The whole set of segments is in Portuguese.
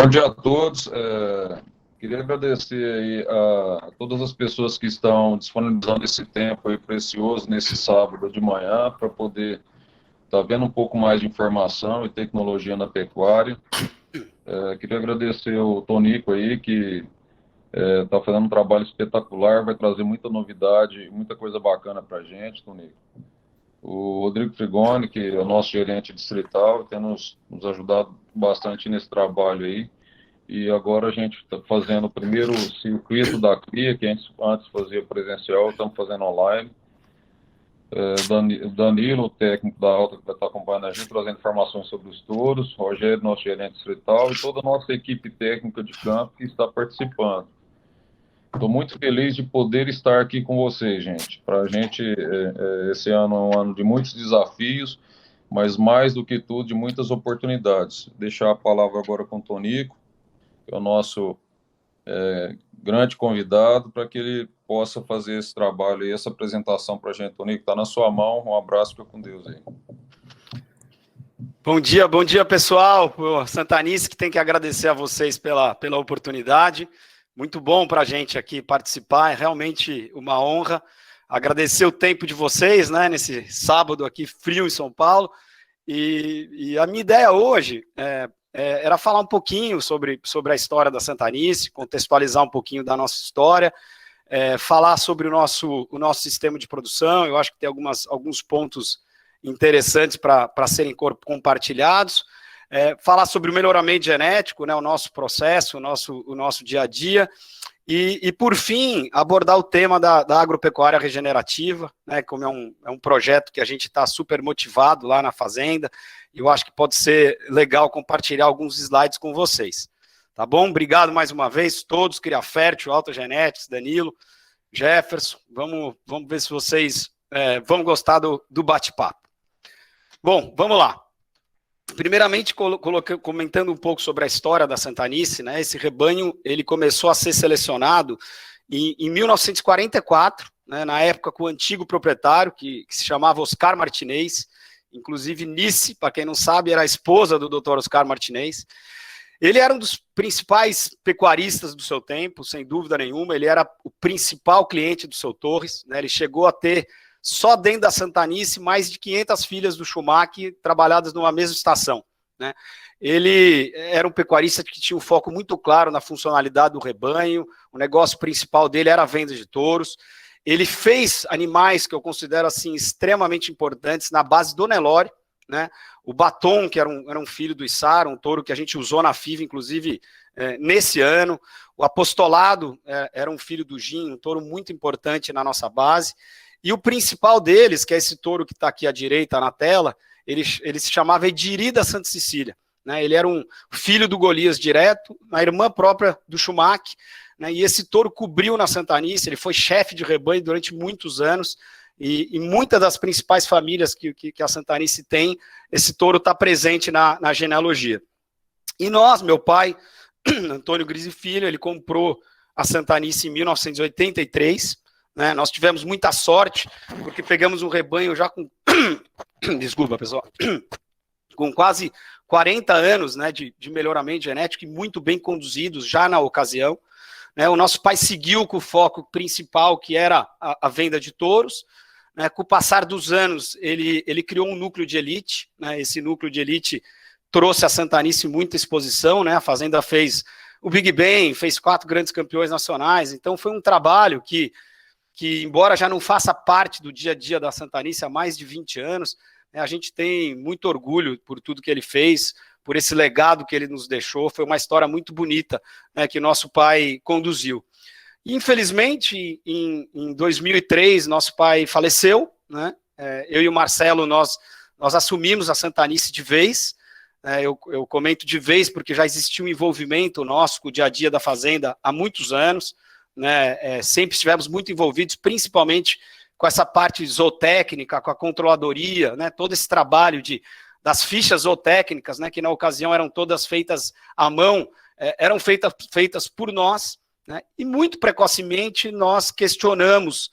Bom dia a todos. Queria agradecer aí a todas as pessoas que estão disponibilizando esse tempo aí precioso nesse sábado de manhã para poder estar vendo um pouco mais de informação e tecnologia na pecuária. Queria agradecer o Tonico aí, que está fazendo um trabalho espetacular, vai trazer muita novidade, muita coisa bacana para a gente, Tonico. O Rodrigo Frigoni, que é o nosso gerente distrital, tem nos ajudado bastante nesse trabalho aí. E agora a gente está fazendo o primeiro circuito da cria, que antes fazia presencial, estamos fazendo online. Danilo, o técnico da Alta, que vai estar acompanhando a gente, trazendo informações sobre os touros, Rogério, nosso gerente distrital, e toda a nossa equipe técnica de campo que está participando. Estou muito feliz de poder estar aqui com vocês, gente. Para a gente, esse ano é um ano de muitos desafios, mas mais do que tudo, de muitas oportunidades. Deixar a palavra agora com o Tonico, que é o nosso grande convidado, para que ele possa fazer esse trabalho e essa apresentação para a gente. Tonico, está na sua mão. Um abraço, fica com Deus aí. Bom dia, pessoal. O Santanice, que tem que agradecer a vocês pela oportunidade. Muito bom para a gente aqui participar, é realmente uma honra. Agradecer o tempo de vocês, né, nesse sábado aqui frio em São Paulo. E a minha ideia hoje era falar um pouquinho sobre a história da Santanice, contextualizar um pouquinho da nossa história, falar sobre o nosso sistema de produção. Eu acho que tem alguns pontos interessantes para serem compartilhados. Falar sobre o melhoramento genético, né, o nosso processo, o nosso dia a dia, e por fim, abordar o tema da agropecuária regenerativa, né, como é um projeto que a gente está super motivado lá na fazenda, e eu acho que pode ser legal compartilhar alguns slides com vocês. Tá bom? Obrigado mais uma vez, todos, Cria Fértil, Alta Genetics, Danilo, Jefferson, vamos ver se vocês vão gostar do bate-papo. Bom, vamos lá. Primeiramente, comentando um pouco sobre a história da Santanice, né, esse rebanho ele começou a ser selecionado em 1944, né, na época com o antigo proprietário, que se chamava Oscar Martinez, inclusive Nice, para quem não sabe, era a esposa do Dr. Oscar Martinez. Ele era um dos principais pecuaristas do seu tempo, sem dúvida nenhuma, ele era o principal cliente do seu Torres, né, ele chegou a ter só dentro da Santanice, mais de 500 filhas do Schumacher trabalhadas numa mesma estação, né? Ele era um pecuarista que tinha um foco muito claro na funcionalidade do rebanho, o negócio principal dele era a venda de touros. Ele fez animais que eu considero assim extremamente importantes na base do Nelore, né? O Batom, que era um filho do Içara, um touro que a gente usou na FIV, inclusive, nesse ano. O Apostolado era um filho do Gin, um touro muito importante na nossa base. E o principal deles, que é esse touro que está aqui à direita na tela, ele se chamava Ediri da Santa Cecília, né? Ele era um filho do Golias direto, a irmã própria do Schumacher, né? E esse touro cobriu na Santanice, ele foi chefe de rebanho durante muitos anos, e muitas das principais famílias que a Santanice tem, esse touro está presente na genealogia. E nós, meu pai, Antônio Grise Filho, ele comprou a Santanice em 1983, né, nós tivemos muita sorte, porque pegamos um rebanho já com, desculpa pessoal, com quase 40 anos, né, de melhoramento genético e muito bem conduzidos já na ocasião, né. O nosso pai seguiu com o foco principal, que era a venda de touros, né. Com o passar dos anos, ele criou um núcleo de elite, né. Esse núcleo de elite trouxe a Santanice muita exposição, né, a fazenda fez o Big Ben, fez 4 grandes campeões nacionais, então foi um trabalho que embora já não faça parte do dia a dia da Santanice há mais de 20 anos, né, a gente tem muito orgulho por tudo que ele fez, por esse legado que ele nos deixou. Foi uma história muito bonita, né, que nosso pai conduziu. Infelizmente, em 2003, nosso pai faleceu, né, eu e o Marcelo, nós assumimos a Santanice de vez. Eu comento de vez porque já existia um envolvimento nosso com o dia a dia da fazenda há muitos anos, né, sempre estivemos muito envolvidos, principalmente com essa parte zootécnica, com a controladoria, né, todo esse trabalho das fichas zootécnicas, né, que na ocasião eram todas feitas à mão, eram feitas por nós, né, e muito precocemente nós questionamos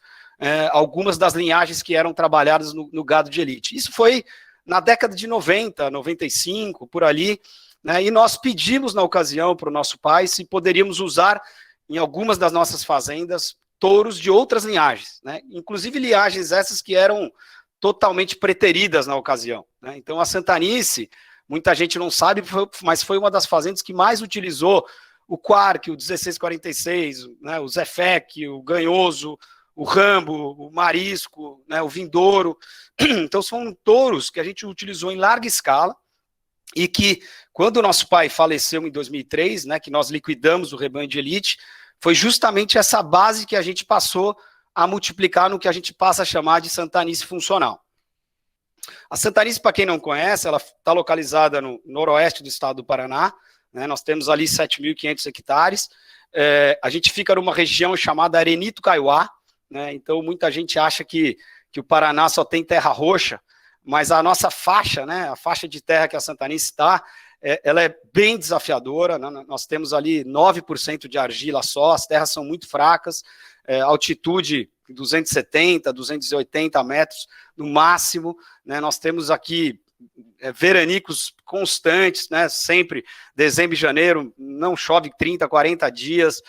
algumas das linhagens que eram trabalhadas no gado de elite. Isso foi na década de 90, 95, por ali, né, e nós pedimos na ocasião para o nosso pai se poderíamos usar em algumas das nossas fazendas touros de outras linhagens, né, inclusive linhagens essas que eram totalmente preteridas na ocasião, né. Então a Santanice, muita gente não sabe, mas foi uma das fazendas que mais utilizou o Quark, o 1646, né, o Zefec, o Ganhoso, o Rambo, o Marisco, né, o Vindouro. Então são touros que a gente utilizou em larga escala e que, quando o nosso pai faleceu em 2003, né, que nós liquidamos o rebanho de elite, foi justamente essa base que a gente passou a multiplicar no que a gente passa a chamar de Santanice funcional. A Santanice, para quem não conhece, ela está localizada no noroeste do estado do Paraná, né, nós temos ali 7.500 hectares, a gente fica numa região chamada Arenito Kaiowá, né, então muita gente acha que o Paraná só tem terra roxa, mas a nossa faixa, né, a faixa de terra que a Santanice está, ela é bem desafiadora, né, nós temos ali 9% de argila só, as terras são muito fracas, altitude 270, 280 metros no máximo, né, nós temos aqui veranicos constantes, né, sempre dezembro e janeiro, não chove 30, 40 dias,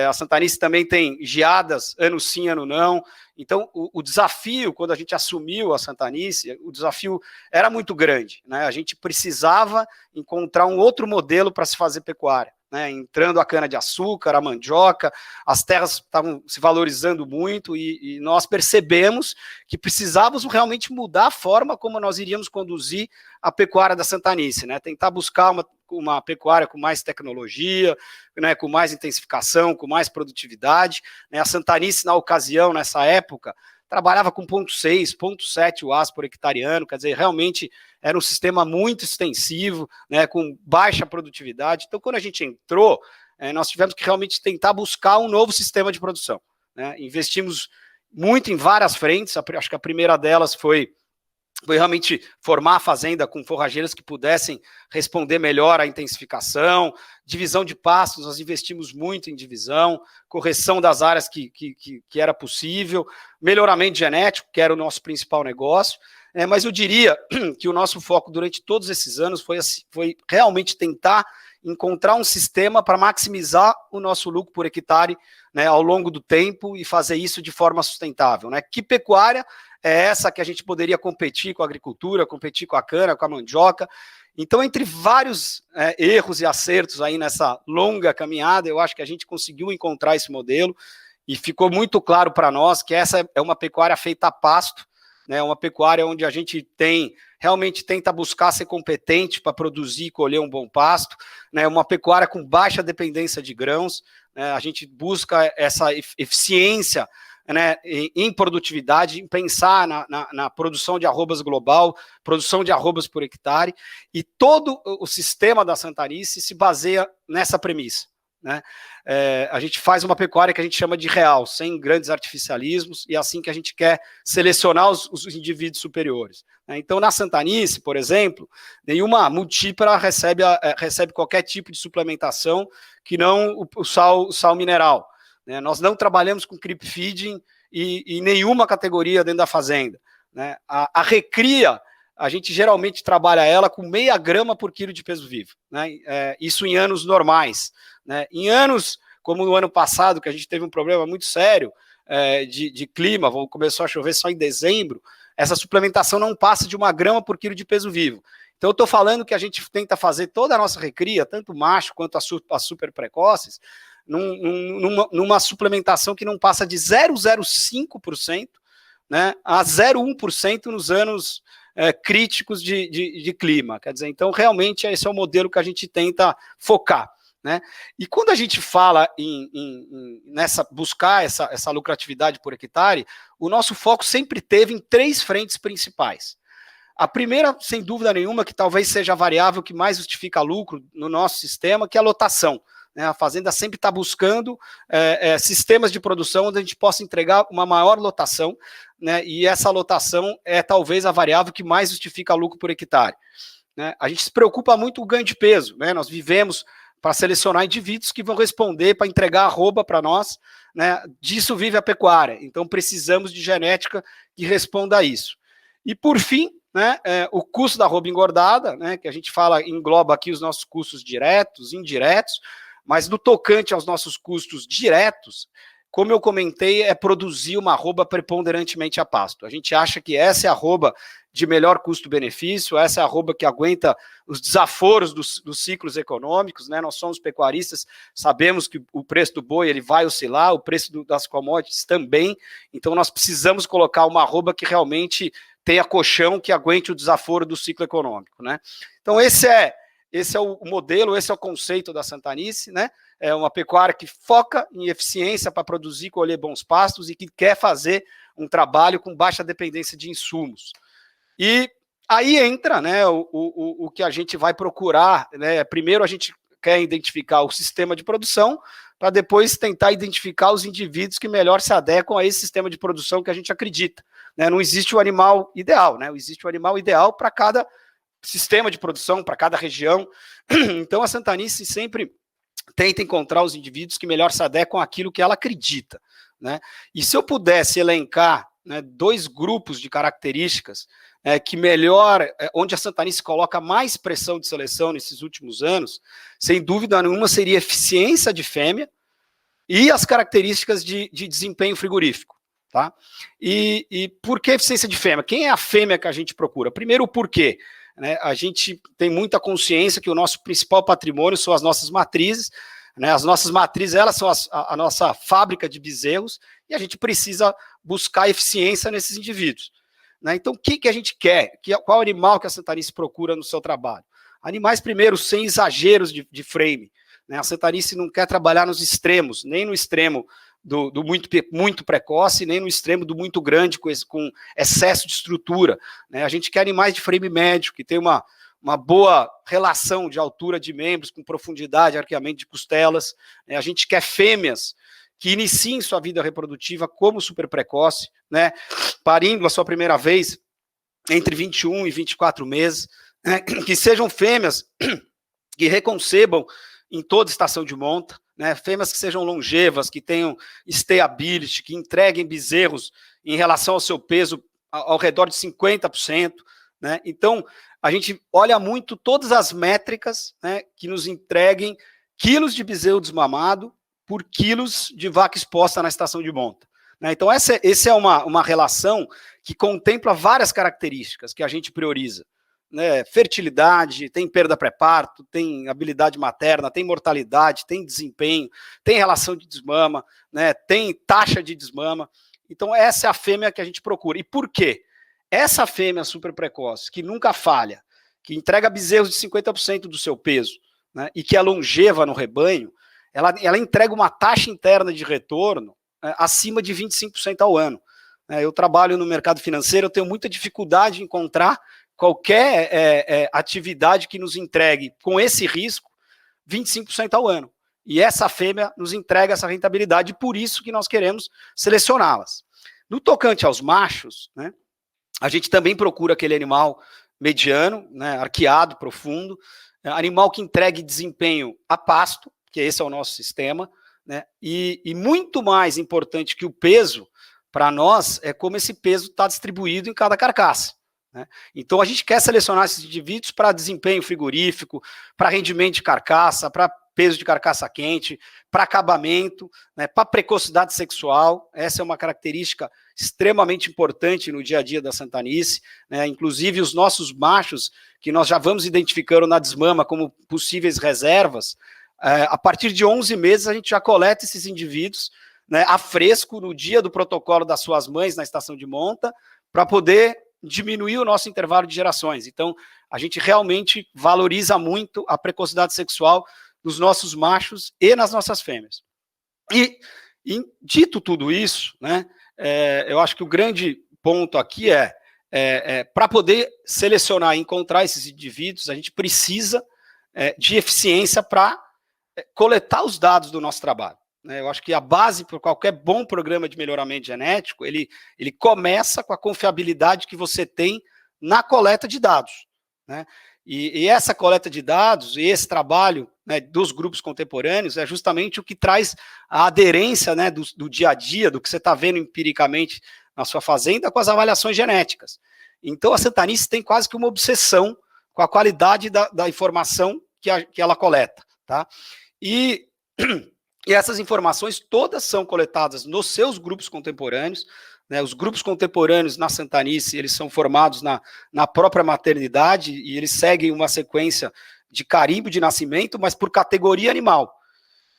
a Santanice também tem geadas, ano sim, ano não. Então, o desafio, quando a gente assumiu a Santanice, o desafio era muito grande, né? A gente precisava encontrar um outro modelo para se fazer pecuária, né? Entrando a cana-de-açúcar, a mandioca, as terras estavam se valorizando muito e nós percebemos que precisávamos realmente mudar a forma como nós iríamos conduzir a pecuária da Santanice, né? Tentar buscar uma pecuária com mais tecnologia, né, com mais intensificação, com mais produtividade, né? A Santanice, na ocasião, nessa época, trabalhava com 0,6, 0,7 UAS por hectareano, quer dizer, realmente era um sistema muito extensivo, né, com baixa produtividade. Então, quando a gente entrou, nós tivemos que realmente tentar buscar um novo sistema de produção, né? Investimos muito em várias frentes, acho que a primeira delas foi realmente formar a fazenda com forrageiras que pudessem responder melhor à intensificação, divisão de pastos, nós investimos muito em divisão, correção das áreas que era possível, melhoramento genético, que era o nosso principal negócio, mas eu diria que o nosso foco durante todos esses anos foi realmente tentar encontrar um sistema para maximizar o nosso lucro por hectare, né, ao longo do tempo e fazer isso de forma sustentável, né? Que pecuária é essa que a gente poderia competir com a agricultura, competir com a cana, com a mandioca? Então, entre vários erros e acertos aí nessa longa caminhada, eu acho que a gente conseguiu encontrar esse modelo e ficou muito claro para nós que essa é uma pecuária feita a pasto, né, uma pecuária onde a gente realmente tenta buscar ser competente para produzir e colher um bom pasto, né, uma pecuária com baixa dependência de grãos, né, a gente busca essa eficiência, né, em produtividade, em pensar na produção de arrobas global, produção de arrobas por hectare, e todo o sistema da Santanice se baseia nessa premissa, né? A gente faz uma pecuária que a gente chama de real, sem grandes artificialismos, e é assim que a gente quer selecionar os indivíduos superiores, né? Então, na Santanice, por exemplo, nenhuma multípara recebe qualquer tipo de suplementação que não o sal mineral, né? Nós não trabalhamos com creep feeding e nenhuma categoria dentro da fazenda, né? A recria, a gente geralmente trabalha ela com 0,5 grama por quilo de peso vivo, né? Isso em anos normais, né? Em anos como no ano passado, que a gente teve um problema muito sério de clima, começou a chover só em dezembro, essa suplementação não passa de 1 grama por quilo de peso vivo. Então eu estou falando que a gente tenta fazer toda a nossa recria, tanto macho quanto as super precoces, numa suplementação que não passa de 0,05%, né, a 0,1% nos anos críticos de clima. Quer dizer, então realmente esse é o modelo que a gente tenta focar, né? E quando a gente fala buscar essa lucratividade por hectare, o nosso foco sempre teve em 3 frentes principais. A primeira, sem dúvida nenhuma, que talvez seja a variável que mais justifica lucro no nosso sistema, que é a lotação. A fazenda sempre está buscando sistemas de produção onde a gente possa entregar uma maior lotação, né, e essa lotação é talvez a variável que mais justifica lucro por hectare, né? A gente se preocupa muito com o ganho de peso, né? Nós vivemos para selecionar indivíduos que vão responder para entregar arroba para nós, né? Disso vive a pecuária, então precisamos de genética que responda a isso. E por fim, né, o custo da arroba engordada, né, que a gente fala, engloba aqui os nossos custos diretos, indiretos, mas no tocante aos nossos custos diretos, como eu comentei, é produzir uma arroba preponderantemente a pasto. A gente acha que essa é a arroba de melhor custo-benefício, essa é a arroba que aguenta os desaforos dos ciclos econômicos, né? Nós somos pecuaristas, sabemos que o preço do boi ele vai oscilar, o preço das commodities também, então nós precisamos colocar uma arroba que realmente tenha colchão, que aguente o desaforo do ciclo econômico, né? Então esse é o modelo, esse é o conceito da Santanice, né? É uma pecuária que foca em eficiência para produzir e colher bons pastos e que quer fazer um trabalho com baixa dependência de insumos. E aí entra, né, o que a gente vai procurar, né? Primeiro a gente quer identificar o sistema de produção, para depois tentar identificar os indivíduos que melhor se adequam a esse sistema de produção que a gente acredita, né? Não existe o animal ideal, né? Existe o animal ideal para cada sistema de produção, para cada região. Então a Santanice sempre tenta encontrar os indivíduos que melhor se adequam àquilo que ela acredita, né? E se eu pudesse elencar, né, 2 grupos de características que melhor, onde a Santanice coloca mais pressão de seleção nesses últimos anos, sem dúvida nenhuma seria eficiência de fêmea e as características de desempenho frigorífico, tá? E por que eficiência de fêmea? Quem é a fêmea que a gente procura? Primeiro, o porquê, né? A gente tem muita consciência que o nosso principal patrimônio são as nossas matrizes, né? As nossas matrizes, elas são a nossa fábrica de bezerros, e a gente precisa buscar eficiência nesses indivíduos, né? Então, o que a gente quer? Qual animal que a Santanice procura no seu trabalho? Animais, primeiro, sem exageros de frame, né? A Santanice não quer trabalhar nos extremos, nem no extremo do muito precoce, nem no extremo do muito grande, com excesso de estrutura, né? A gente quer animais de frame médio, que tem uma boa relação de altura de membros, com profundidade, arqueamento de costelas, né? A gente quer fêmeas que iniciem sua vida reprodutiva como super precoce, né? Parindo a sua primeira vez entre 21 e 24 meses, né? Que sejam fêmeas que reconcebam em toda estação de monta, né? Fêmeas que sejam longevas, que tenham stayability, que entreguem bezerros em relação ao seu peso ao redor de 50%, né? Então, a gente olha muito todas as métricas, né, que nos entreguem quilos de bezerro desmamado por quilos de vaca exposta na estação de monta, né? Então, essa é uma relação que contempla várias características que a gente prioriza, né? Fertilidade, tem perda pré-parto, tem habilidade materna, tem mortalidade, tem desempenho, tem relação de desmama, né? Tem taxa de desmama. Então, essa é a fêmea que a gente procura. E por quê? Essa fêmea super precoce, que nunca falha, que entrega bezerros de 50% do seu peso, né, e que é longeva no rebanho, ela entrega uma taxa interna de retorno acima de 25% ao ano. Eu trabalho no mercado financeiro, eu tenho muita dificuldade em encontrar qualquer atividade que nos entregue com esse risco 25% ao ano. E essa fêmea nos entrega essa rentabilidade, por isso que nós queremos selecioná-las. No tocante aos machos, né, a gente também procura aquele animal mediano, né, arqueado, profundo, animal que entregue desempenho a pasto, que esse é o nosso sistema, né, e muito mais importante que o peso, para nós, é como esse peso está distribuído em cada carcaça, né? Então, a gente quer selecionar esses indivíduos para desempenho frigorífico, para rendimento de carcaça, para peso de carcaça quente, para acabamento, né, para precocidade sexual. Essa é uma característica extremamente importante no dia a dia da Santanice, né? Inclusive os nossos machos, que nós já vamos identificando na desmama como possíveis reservas, a partir de 11 meses a gente já coleta esses indivíduos, né, a fresco no dia do protocolo das suas mães na estação de monta, para poder diminuir o nosso intervalo de gerações. Então, a gente realmente valoriza muito a precocidade sexual dos nossos machos e nas nossas fêmeas. E dito tudo isso, né, eu acho que o grande ponto aqui para poder selecionar e encontrar esses indivíduos, a gente precisa de eficiência para coletar os dados do nosso trabalho, né? Eu acho que a base para qualquer bom programa de melhoramento genético, ele começa com a confiabilidade que você tem na coleta de dados, né? E essa coleta de dados e esse trabalho, né, dos grupos contemporâneos é justamente o que traz a aderência, né, do dia a dia, do que você está vendo empiricamente na sua fazenda com as avaliações genéticas. Então a Santanice tem quase que uma obsessão com a qualidade da informação que ela coleta, tá? E essas informações todas são coletadas nos seus grupos contemporâneos, né? Os grupos contemporâneos na Santanice, eles são formados na própria maternidade e eles seguem uma sequência de carimbo de nascimento, mas por categoria animal.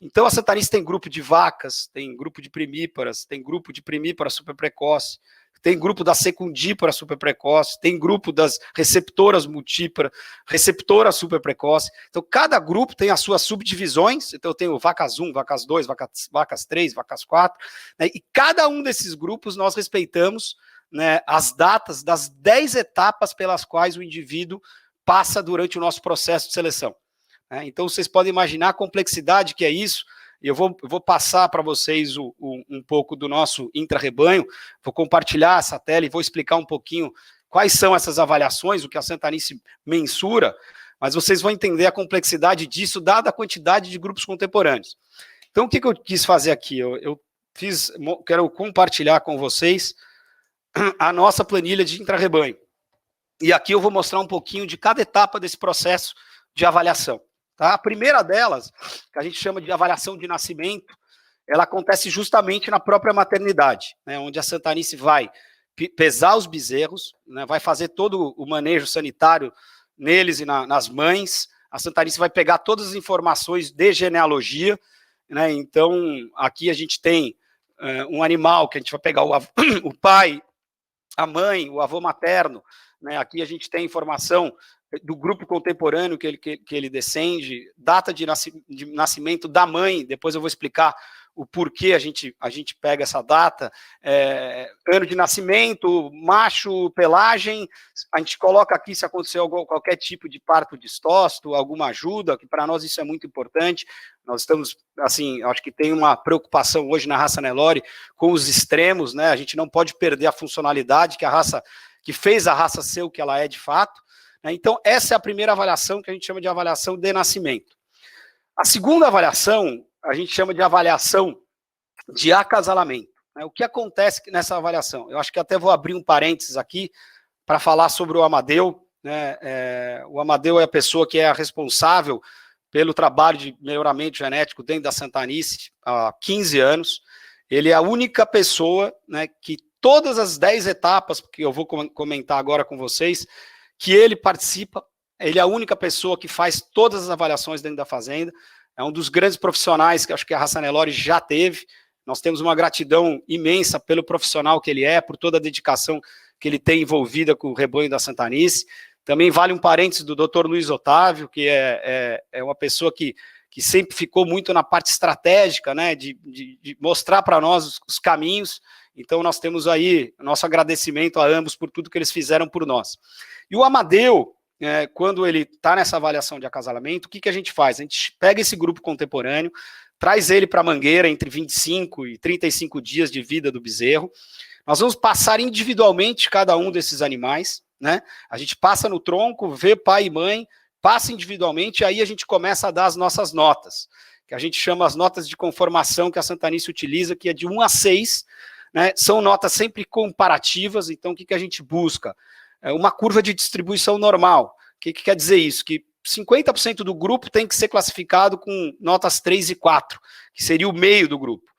Então a Santanice tem grupo de vacas, tem grupo de primíparas, tem grupo de primípara super precoce, tem grupo da secundípara super precoce, tem grupo das receptoras multípara, receptora super precoce. Então, cada grupo tem as suas subdivisões. Então, eu tenho vacas 1, vacas 2, vacas 3, vacas 4. Né, e cada um desses grupos nós respeitamos, né, as datas das 10 etapas pelas quais o indivíduo passa durante o nosso processo de seleção. Né, então, vocês podem imaginar a complexidade que é isso. Eu vou passar para vocês um pouco do nosso intra-rebanho, vou compartilhar essa tela e vou explicar um pouquinho quais são essas avaliações, o que a Santanice mensura, mas vocês vão entender a complexidade disso, dada a quantidade de grupos contemporâneos. Então, o que eu quis fazer aqui? Quero compartilhar com vocês a nossa planilha de intra-rebanho. E aqui eu vou mostrar um pouquinho de cada etapa desse processo de avaliação. Tá? A primeira delas, que a gente chama de avaliação de nascimento, ela acontece justamente na própria maternidade, né, onde a Santanice vai pesar os bezerros, né, vai fazer todo o manejo sanitário neles e nas mães. A Santanice vai pegar todas as informações de genealogia, né, então aqui a gente tem um animal que a gente vai pegar o pai, a mãe, o avô materno, né, aqui a gente tem informação do grupo contemporâneo que ele descende, data de nascimento da mãe, depois eu vou explicar o porquê a gente pega essa data, ano de nascimento, macho, pelagem, a gente coloca aqui se aconteceu qualquer tipo de parto distócito, alguma ajuda, que para nós isso é muito importante. Nós estamos, assim, acho que tem uma preocupação hoje na raça Nelore com os extremos, né, a gente não pode perder a funcionalidade que fez a raça ser o que ela é de fato. Então, essa é a primeira avaliação que a gente chama de avaliação de nascimento. A segunda avaliação, a gente chama de avaliação de acasalamento. O que acontece nessa avaliação? Eu acho que até vou abrir um parênteses aqui para falar sobre o Amadeu. Né? O Amadeu é a pessoa que é a responsável pelo trabalho de melhoramento genético dentro da Santanice há 15 anos. Ele é a única pessoa, né, que todas as 10 etapas que eu vou comentar agora com vocês, que ele participa, ele é a única pessoa que faz todas as avaliações dentro da fazenda, é um dos grandes profissionais que acho que a raça Nelore já teve. Nós temos uma gratidão imensa pelo profissional que ele é, por toda a dedicação que ele tem envolvida com o rebanho da Santanice. Também vale um parênteses do Dr. Luiz Otávio, que é uma pessoa que sempre ficou muito na parte estratégica, né, de mostrar para nós os caminhos. Então nós temos aí nosso agradecimento a ambos por tudo que eles fizeram por nós. E o Amadeu, quando ele está nessa avaliação de acasalamento, o que a gente faz? A gente pega esse grupo contemporâneo, traz ele para a mangueira entre 25 e 35 dias de vida do bezerro. Nós vamos passar individualmente cada um desses animais, né? A gente passa no tronco, vê pai e mãe, passa individualmente, e aí a gente começa a dar as nossas notas, que a gente chama as notas de conformação que a Santanice utiliza, que é de 1 a 6, né? São notas sempre comparativas. Então o que a gente busca? Uma curva de distribuição normal. O que quer dizer isso? Que 50% do grupo tem que ser classificado com notas 3 e 4, que seria o meio do grupo.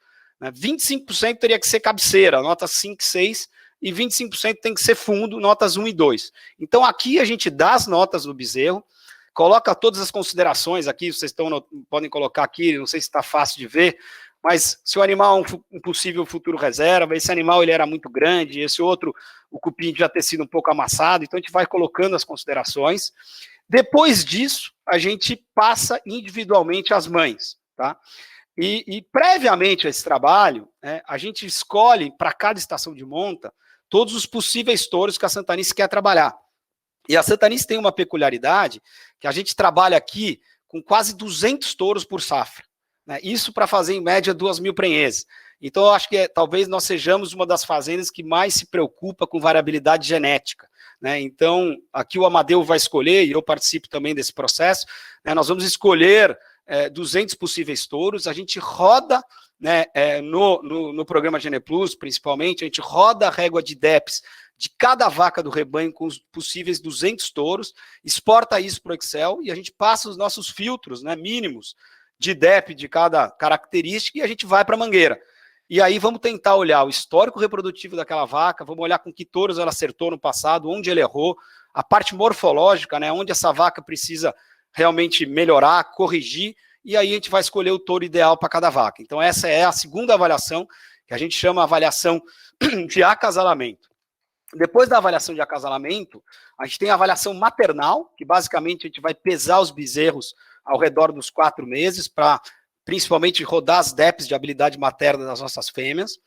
25% teria que ser cabeceira, notas 5 e 6, e 25% tem que ser fundo, notas 1 e 2. Então aqui a gente dá as notas do bezerro, coloca todas as considerações aqui, vocês podem colocar aqui, não sei se está fácil de ver, mas se o animal é um possível futuro reserva, esse animal ele era muito grande, esse outro, o cupim já ter sido um pouco amassado, então a gente vai colocando as considerações. Depois disso, a gente passa individualmente as mães, tá? E previamente a esse trabalho, a gente escolhe para cada estação de monta todos os possíveis touros que a Santanice quer trabalhar. E a Santanice tem uma peculiaridade, que a gente trabalha aqui com quase 200 touros por safra. Isso para fazer em média 2.000 prenhes. Então eu acho que talvez nós sejamos uma das fazendas que mais se preocupa com variabilidade genética. Então aqui o Amadeu vai escolher, e eu participo também desse processo, nós vamos escolher 200 possíveis touros, a gente roda, né, no programa Gene Plus, principalmente, a gente roda a régua de DEPs de cada vaca do rebanho com os possíveis 200 touros, exporta isso para o Excel e a gente passa os nossos filtros, né, mínimos de DEP de cada característica e a gente vai para a mangueira. E aí vamos tentar olhar o histórico reprodutivo daquela vaca, vamos olhar com que touros ela acertou no passado, onde ele errou, a parte morfológica, né, onde essa vaca precisa realmente melhorar, corrigir, e aí a gente vai escolher o touro ideal para cada vaca. Então essa é a segunda avaliação, que a gente chama a avaliação de acasalamento. Depois da avaliação de acasalamento, a gente tem a avaliação maternal, que basicamente a gente vai pesar os bezerros ao redor dos 4 meses, para principalmente rodar as DEPs de habilidade materna das nossas fêmeas.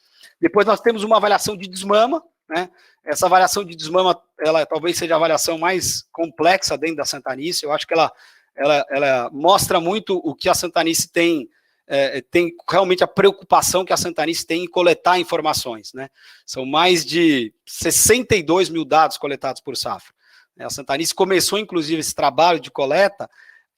Depois nós temos uma avaliação de desmama, né? Essa avaliação de desmama, ela talvez seja a avaliação mais complexa dentro da Santanice. Eu acho que ela mostra muito o que a Santanice tem realmente a preocupação que a Santanice tem em coletar informações, né? São mais de 62 mil dados coletados por safra. A Santanice começou, inclusive, esse trabalho de coleta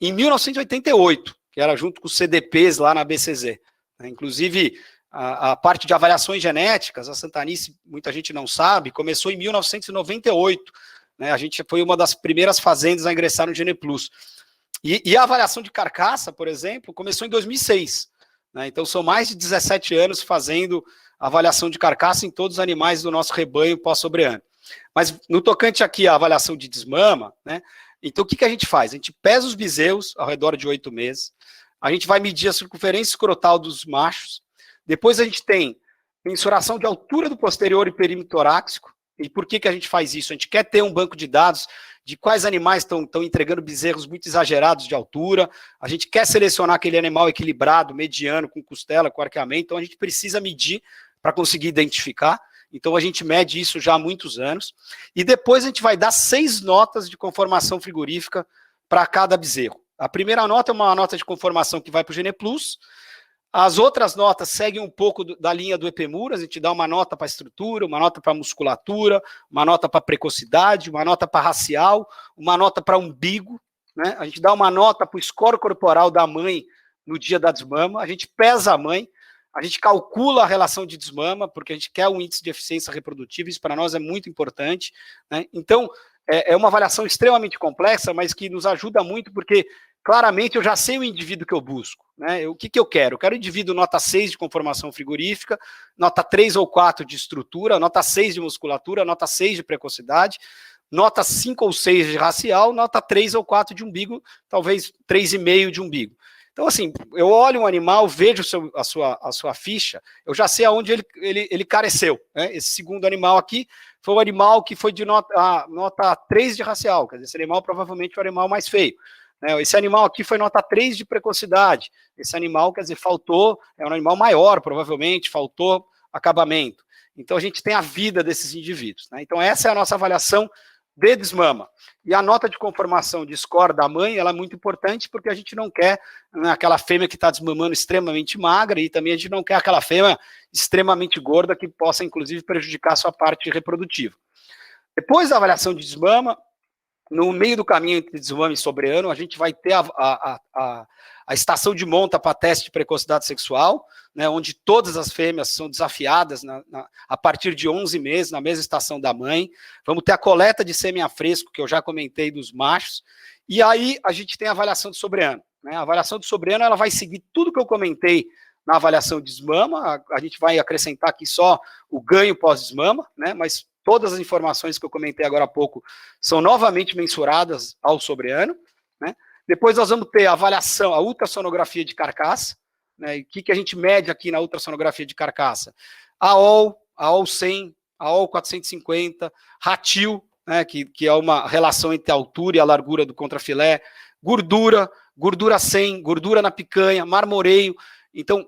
em 1988, que era junto com os CDPs lá na BCZ. Inclusive, a parte de avaliações genéticas, a Santanice, muita gente não sabe, começou em 1998. Né? A gente foi uma das primeiras fazendas a ingressar no Gene Plus. E a avaliação de carcaça, por exemplo, começou em 2006. Né? Então, são mais de 17 anos fazendo avaliação de carcaça em todos os animais do nosso rebanho pós-sobreano. Mas, no tocante aqui à avaliação de desmama, né? Então, o que a gente faz? A gente pesa os bezerros ao redor de 8 meses, a gente vai medir a circunferência escrotal dos machos, depois a gente tem mensuração de altura do posterior e perímetro torácico. E por que a gente faz isso? A gente quer ter um banco de dados de quais animais estão entregando bezerros muito exagerados de altura, a gente quer selecionar aquele animal equilibrado, mediano, com costela, com arqueamento, então a gente precisa medir para conseguir identificar. Então a gente mede isso já há muitos anos. E depois a gente vai dar 6 notas de conformação frigorífica para cada bezerro. A primeira nota é uma nota de conformação que vai para o Gene Plus. As outras notas seguem um pouco da linha do EPMUR, a gente dá uma nota para a estrutura, uma nota para a musculatura, uma nota para precocidade, uma nota para racial, uma nota para umbigo, né? A gente dá uma nota para o score corporal da mãe no dia da desmama, a gente pesa a mãe, a gente calcula a relação de desmama, porque a gente quer um índice de eficiência reprodutiva, isso para nós é muito importante, né? Então, é uma avaliação extremamente complexa, mas que nos ajuda muito, porque claramente eu já sei o indivíduo que eu busco, né? O que eu quero? Eu quero indivíduo nota 6 de conformação frigorífica, nota 3 ou 4 de estrutura, nota 6 de musculatura, nota 6 de precocidade, nota 5 ou 6 de racial, nota 3 ou 4 de umbigo, talvez 3,5 de umbigo. Então, assim, eu olho um animal, vejo a sua ficha, eu já sei aonde ele careceu, né? Esse segundo animal aqui foi um animal que foi de nota 3 de racial, quer dizer, esse animal provavelmente foi o animal mais feio. Esse animal aqui foi nota 3 de precocidade. Esse animal, quer dizer, faltou, é um animal maior, provavelmente, faltou acabamento. Então, a gente tem a vida desses indivíduos. Né? Então, essa é a nossa avaliação de desmama. E a nota de conformação de score da mãe, ela é muito importante, porque a gente não quer, né, aquela fêmea que está desmamando extremamente magra, e também a gente não quer aquela fêmea extremamente gorda, que possa, inclusive, prejudicar a sua parte reprodutiva. Depois da avaliação de desmama, no meio do caminho entre desmame e sobreano, a gente vai ter a estação de monta para teste de precocidade sexual, né, onde todas as fêmeas são desafiadas a partir de 11 meses, na mesma estação da mãe. Vamos ter a coleta de sêmen a fresco, que eu já comentei, dos machos. E aí a gente tem a avaliação de sobreano. Né? A avaliação de sobreano, ela vai seguir tudo que eu comentei na avaliação de desmama. A gente vai acrescentar aqui só o ganho pós-desmama, né, mas todas as informações que eu comentei agora há pouco são novamente mensuradas ao sobreano, né? Depois nós vamos ter a avaliação, a ultrassonografia de carcaça, né? E o que a gente mede aqui na ultrassonografia de carcaça? AOL 100, AOL 450, ratil, né? Que é uma relação entre a altura e a largura do contrafilé, gordura 100, gordura na picanha, marmoreio. Então,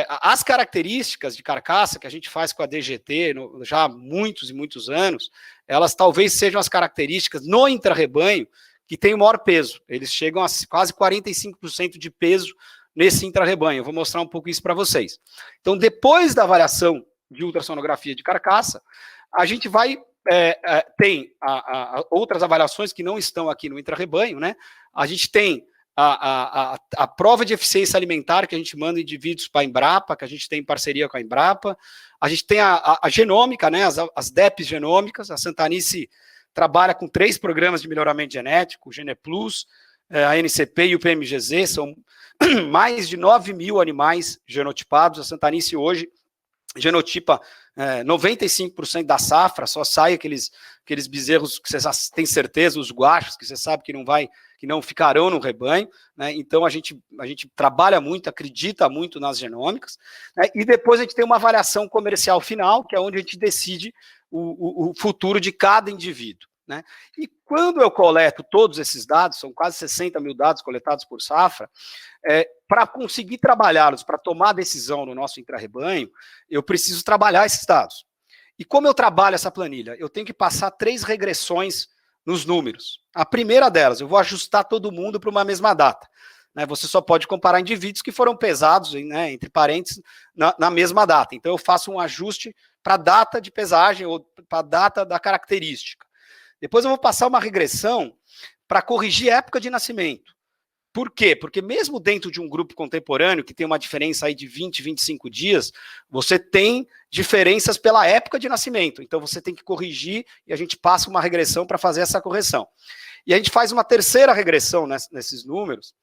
as características de carcaça que a gente faz com a DGT já há muitos e muitos anos, elas talvez sejam as características no intrarrebanho que tem o maior peso. Eles chegam a quase 45% de peso nesse intrarrebanho. Eu vou mostrar um pouco isso para vocês. Então, depois da avaliação de ultrassonografia de carcaça, a gente vai... tem outras avaliações que não estão aqui no intrarrebanho, né? A gente tem a prova de eficiência alimentar que a gente manda indivíduos para a Embrapa, que a gente tem em parceria com a Embrapa. A gente tem a genômica, né, as DEPs genômicas. A Santanice trabalha com 3 programas de melhoramento genético, o GenePlus, a NCP e o PMGZ. São mais de 9 mil animais genotipados. A Santanice hoje genotipa 95% da safra, só sai aqueles bezerros que você tem certeza, os guachos, que você sabe que não ficarão no rebanho, né? Então a gente trabalha muito, acredita muito nas genômicas, né? E depois a gente tem uma avaliação comercial final, que é onde a gente decide o futuro de cada indivíduo, né? E quando eu coleto todos esses dados, são quase 60 mil dados coletados por safra, para conseguir trabalhá-los, para tomar decisão no nosso intra-rebanho, eu preciso trabalhar esses dados. E como eu trabalho essa planilha? Eu tenho que passar 3 regressões nos números. A primeira delas, eu vou ajustar todo mundo para uma mesma data, né? Você só pode comparar indivíduos que foram pesados, né, entre parênteses, na mesma data. Então eu faço um ajuste para a data de pesagem ou para a data da característica. Depois eu vou passar uma regressão para corrigir a época de nascimento. Por quê? Porque mesmo dentro de um grupo contemporâneo, que tem uma diferença aí de 20, 25 dias, você tem diferenças pela época de nascimento. Então você tem que corrigir e a gente passa uma regressão para fazer essa correção. E a gente faz uma terceira regressão nesses números,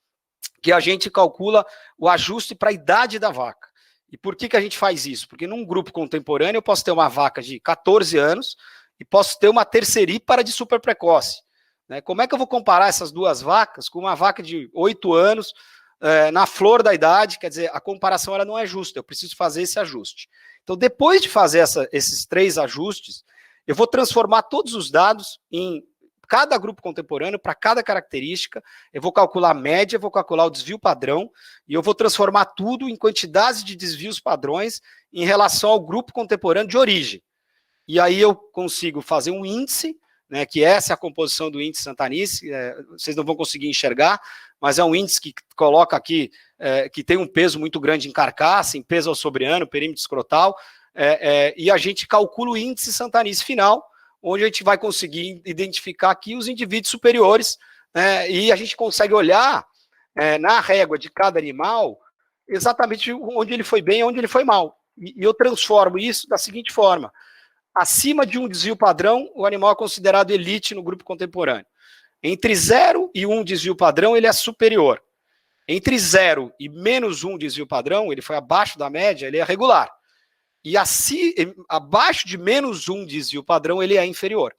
que a gente calcula o ajuste para a idade da vaca. E por que a gente faz isso? Porque num grupo contemporâneo eu posso ter uma vaca de 14 anos e posso ter uma terceirípara de super precoce. Como é que eu vou comparar essas 2 vacas com uma vaca de 8 anos na flor da idade? Quer dizer, a comparação ela não é justa, eu preciso fazer esse ajuste. Então, depois de fazer esses 3 ajustes, eu vou transformar todos os dados em cada grupo contemporâneo, para cada característica, eu vou calcular a média, vou calcular o desvio padrão, e eu vou transformar tudo em quantidades de desvios padrões em relação ao grupo contemporâneo de origem. E aí eu consigo fazer um índice, né, que essa é a composição do índice Santanice, vocês não vão conseguir enxergar, mas é um índice que coloca aqui, que tem um peso muito grande em carcaça, em peso ao sobreano, perímetro escrotal, e a gente calcula o índice Santanice final, onde a gente vai conseguir identificar aqui os indivíduos superiores, né, e a gente consegue olhar na régua de cada animal exatamente onde ele foi bem e onde ele foi mal. E eu transformo isso da seguinte forma: acima de um desvio padrão, o animal é considerado elite no grupo contemporâneo. Entre 0 e 1 desvio padrão, ele é superior. Entre 0 e menos 1 desvio padrão, ele foi abaixo da média, ele é regular. E abaixo de menos 1 desvio padrão, ele é inferior.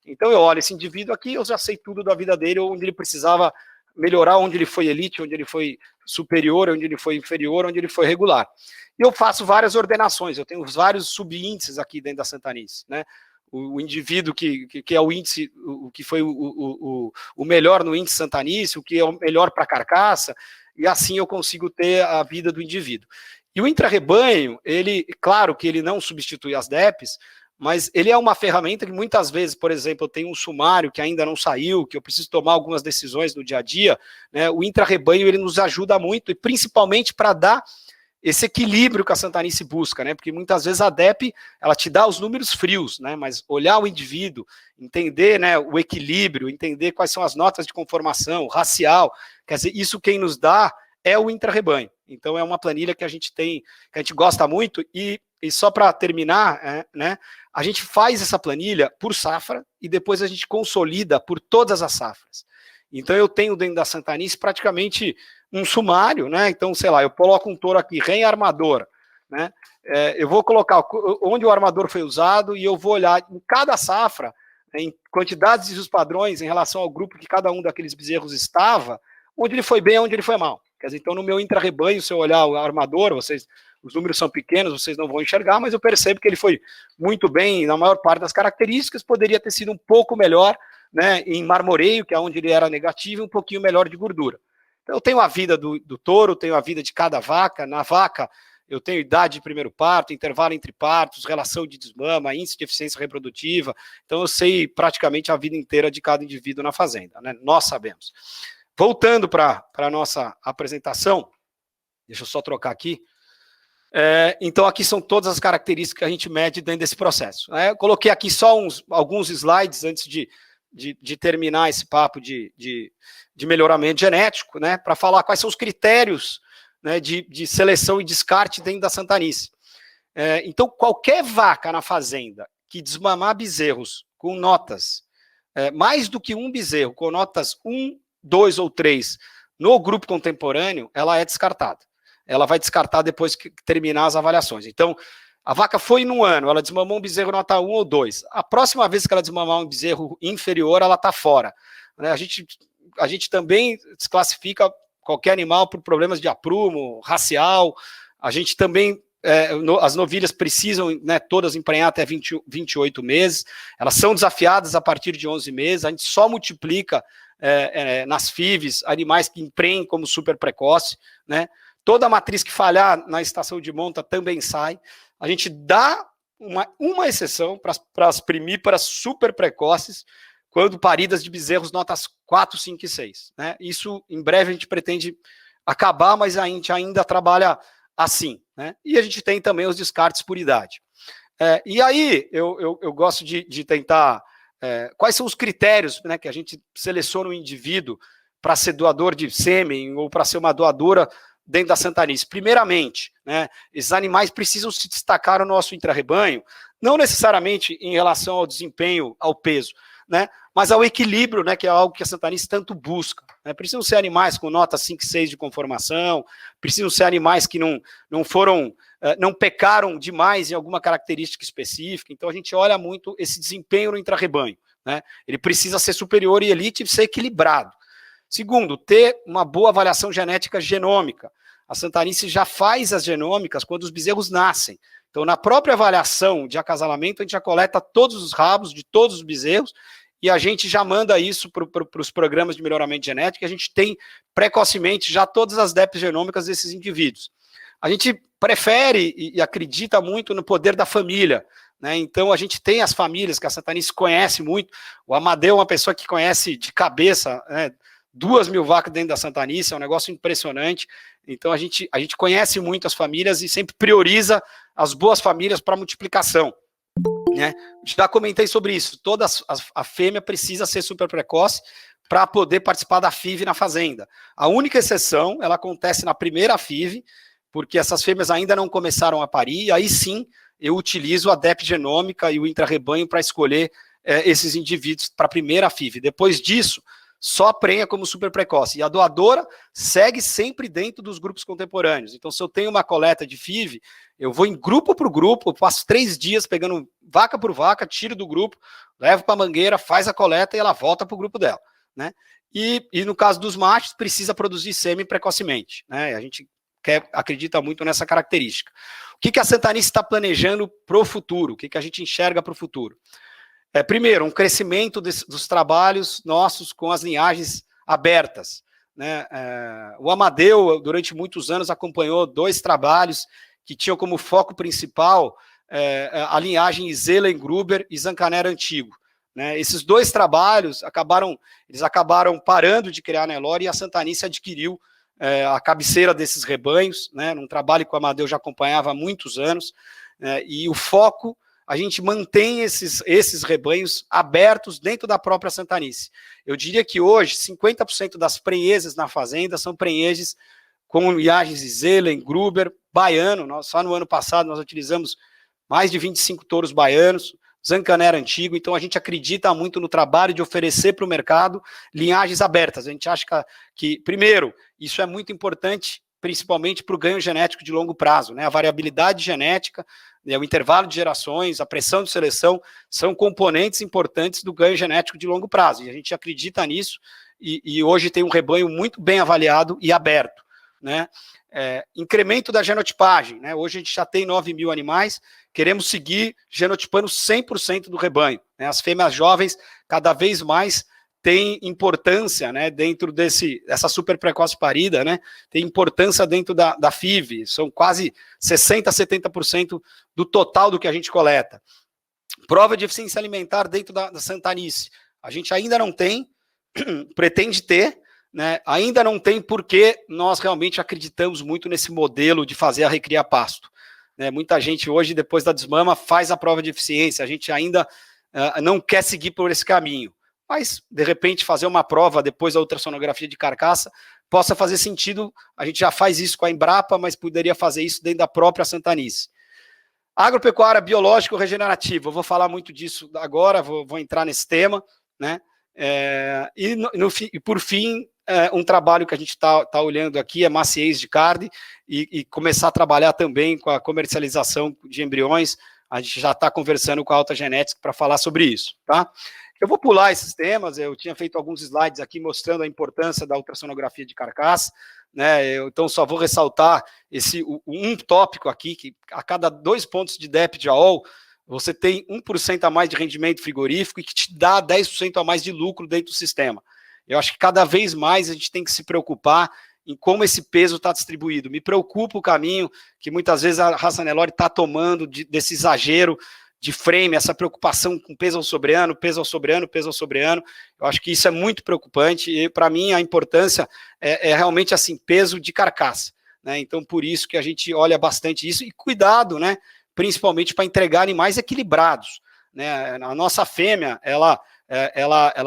Então eu olho esse indivíduo aqui, eu já sei tudo da vida dele, onde ele precisava melhorar, onde ele foi elite, onde ele foi superior, onde ele foi inferior, onde ele foi regular. E eu faço várias ordenações, eu tenho vários subíndices aqui dentro da Santanice, né? O indivíduo que é o índice, o que foi o melhor no índice Santanice, o que é o melhor para a carcaça, e assim eu consigo ter a vida do indivíduo. E o intra-rebanho, claro que ele não substitui as DEPs, mas ele é uma ferramenta que muitas vezes, por exemplo, eu tenho um sumário que ainda não saiu, que eu preciso tomar algumas decisões no dia a dia, né? O intra-rebanho ele nos ajuda muito, e principalmente para dar esse equilíbrio que a Santanice busca, né? Porque muitas vezes a DEP, ela te dá os números frios, né? Mas olhar o indivíduo, entender, né, o equilíbrio, entender quais são as notas de conformação, racial, quer dizer, isso quem nos dá é o intra-rebanho. Então é uma planilha que a gente tem, que a gente gosta muito, e só para terminar, né, a gente faz essa planilha por safra e depois a gente consolida por todas as safras. Então eu tenho dentro da Santanice praticamente um sumário, né? Então, sei lá, eu coloco um touro aqui, ren armador, né? Eu vou colocar onde o armador foi usado e eu vou olhar em cada safra, né, em quantidades e os padrões em relação ao grupo que cada um daqueles bezerros estava, onde ele foi bem e onde ele foi mal. Quer dizer, então no meu intra-rebanho, se eu olhar o armador, os números são pequenos, vocês não vão enxergar, mas eu percebo que ele foi muito bem na maior parte das características, poderia ter sido um pouco melhor, né, em marmoreio, que é onde ele era negativo, e um pouquinho melhor de gordura. Então eu tenho a vida do touro, tenho a vida de cada vaca. Na vaca eu tenho idade de primeiro parto, intervalo entre partos, relação de desmama, índice de eficiência reprodutiva. Então eu sei praticamente a vida inteira de cada indivíduo na fazenda, né? Nós sabemos. Voltando para a nossa apresentação, deixa eu só trocar aqui. Então aqui são todas as características que a gente mede dentro desse processo. Eu coloquei aqui só alguns slides antes de de terminar esse papo de melhoramento genético, né, para falar quais são os critérios, né, de seleção e descarte dentro da Santanice. Então, qualquer vaca na fazenda que desmamar bezerros com notas, mais do que um bezerro, com notas 1, 2 ou 3 no grupo contemporâneo, ela é descartada. Ela vai descartar depois que terminar as avaliações. Então, a vaca foi no ano, ela desmamou um bezerro nota 1 ou 2. A próxima vez que ela desmamar um bezerro inferior, ela está fora. A gente também desclassifica qualquer animal por problemas de aprumo, racial. A gente também, as novilhas precisam, né, todas emprenhar até 28 meses. Elas são desafiadas a partir de 11 meses. A gente só multiplica nas FIVs animais que emprenhem como super precoce, né? Toda matriz que falhar na estação de monta também sai. A gente dá uma exceção para as primíparas super precoces, quando paridas de bezerros notas 4, 5 e 6. Né? Isso, em breve, a gente pretende acabar, mas a gente ainda trabalha assim. Né? E a gente tem também os descartes por idade. E aí, eu gosto de tentar... quais são os critérios, né, que a gente seleciona um indivíduo para ser doador de sêmen ou para ser uma doadora dentro da Santanice? Primeiramente, né, esses animais precisam se destacar no nosso intrarrebanho, não necessariamente em relação ao desempenho, ao peso, né, mas ao equilíbrio, né, que é algo que a Santanice tanto busca. Né? Precisam ser animais com nota 5, 6 de conformação, precisam ser animais que não pecaram demais em alguma característica específica. Então a gente olha muito esse desempenho no intrarrebanho. Né? Ele precisa ser superior e elite e ser equilibrado. Segundo, ter uma boa avaliação genética genômica. A Santanice já faz as genômicas quando os bezerros nascem. Então, na própria avaliação de acasalamento, a gente já coleta todos os rabos de todos os bezerros e a gente já manda isso para os programas de melhoramento genético, e a gente tem precocemente já todas as DEPs genômicas desses indivíduos. A gente prefere e acredita muito no poder da família. Né? Então, a gente tem as famílias que a Santanice conhece muito. O Amadeu é uma pessoa que conhece de cabeça, né, 2.000 vacas dentro da Santanice, é um negócio impressionante. Então, a gente conhece muito as famílias e sempre prioriza as boas famílias para multiplicação. Né? Já comentei sobre isso. A fêmea precisa ser super precoce para poder participar da FIV na fazenda. A única exceção, ela acontece na primeira FIV, porque essas fêmeas ainda não começaram a parir, e aí sim eu utilizo a DEP genômica e o intrarrebanho para escolher esses indivíduos para a primeira FIV. Depois disso, só prenha como super precoce. E a doadora segue sempre dentro dos grupos contemporâneos. Então, se eu tenho uma coleta de FIV, eu vou em grupo por grupo, eu passo 3 dias pegando vaca por vaca, tiro do grupo, levo para a mangueira, faz a coleta e ela volta para o grupo dela. Né? E no caso dos machos, precisa produzir sêmen precocemente. Né? A gente acredita muito nessa característica. O que a Santanice está planejando para o futuro? O que a gente enxerga para o futuro? Primeiro, um crescimento dos trabalhos nossos com as linhagens abertas. Né? O Amadeu, durante muitos anos, acompanhou 2 trabalhos que tinham como foco principal a linhagem Zellen-Gruber e Zancanera Antigo. Né? Esses 2 trabalhos acabaram parando de criar a Nelore, e a Santanice adquiriu a cabeceira desses rebanhos, né? Num trabalho que o Amadeu já acompanhava há muitos anos, e o foco, a gente mantém esses rebanhos abertos dentro da própria Santanice. Eu diria que hoje, 50% das prenheses na fazenda são prenheses com linhagens de Zellen, Gruber, baiano. Só no ano passado nós utilizamos mais de 25 touros baianos, Zancanera Antigo. Então a gente acredita muito no trabalho de oferecer para o mercado linhagens abertas. A gente acha que, primeiro, isso é muito importante, principalmente para o ganho genético de longo prazo. Né? A variabilidade genética, o intervalo de gerações, a pressão de seleção são componentes importantes do ganho genético de longo prazo. E a gente acredita nisso e hoje tem um rebanho muito bem avaliado e aberto. Né? Incremento da genotipagem. Né? Hoje a gente já tem 9.000 animais, queremos seguir genotipando 100% do rebanho. Né? As fêmeas jovens cada vez mais têm importância, né, dentro dessa super precoce parida, né, tem importância dentro da FIV, são quase 60% a 70% do total do que a gente coleta. Prova de eficiência alimentar dentro da Santanice, a gente ainda não tem, pretende ter, né, ainda não tem, porque nós realmente acreditamos muito nesse modelo de fazer a recria pasto. Né? Muita gente hoje, depois da desmama, faz a prova de eficiência, a gente ainda não quer seguir por esse caminho. mas, de repente, fazer uma prova depois da ultrassonografia de carcaça possa fazer sentido. A gente já faz isso com a Embrapa, mas poderia fazer isso dentro da própria Santanice. Agropecuária biológico-regenerativa, eu vou falar muito disso agora, vou entrar nesse tema, né? E por fim, um trabalho que a gente está olhando aqui é maciez de carne e começar a trabalhar também com a comercialização de embriões. A gente já está conversando com a Alta Genética para falar sobre isso, tá? Eu vou pular esses temas, eu tinha feito alguns slides aqui mostrando a importância da ultrassonografia de carcaça, né? Então só vou ressaltar um tópico aqui, que a cada 2 pontos de DEP de AOL, você tem 1% a mais de rendimento frigorífico e que te dá 10% a mais de lucro dentro do sistema. Eu acho que cada vez mais a gente tem que se preocupar em como esse peso está distribuído. Me preocupa o caminho que muitas vezes a raça Nelore está tomando desse exagero de frame, essa preocupação com peso ao sobre ano, peso ao sobre ano, peso ao sobre ano. Eu acho que isso é muito preocupante e, para mim, a importância é realmente assim, peso de carcaça, né? Então, por isso que a gente olha bastante isso e cuidado, né? Principalmente para entregar animais equilibrados, né? A nossa fêmea, ela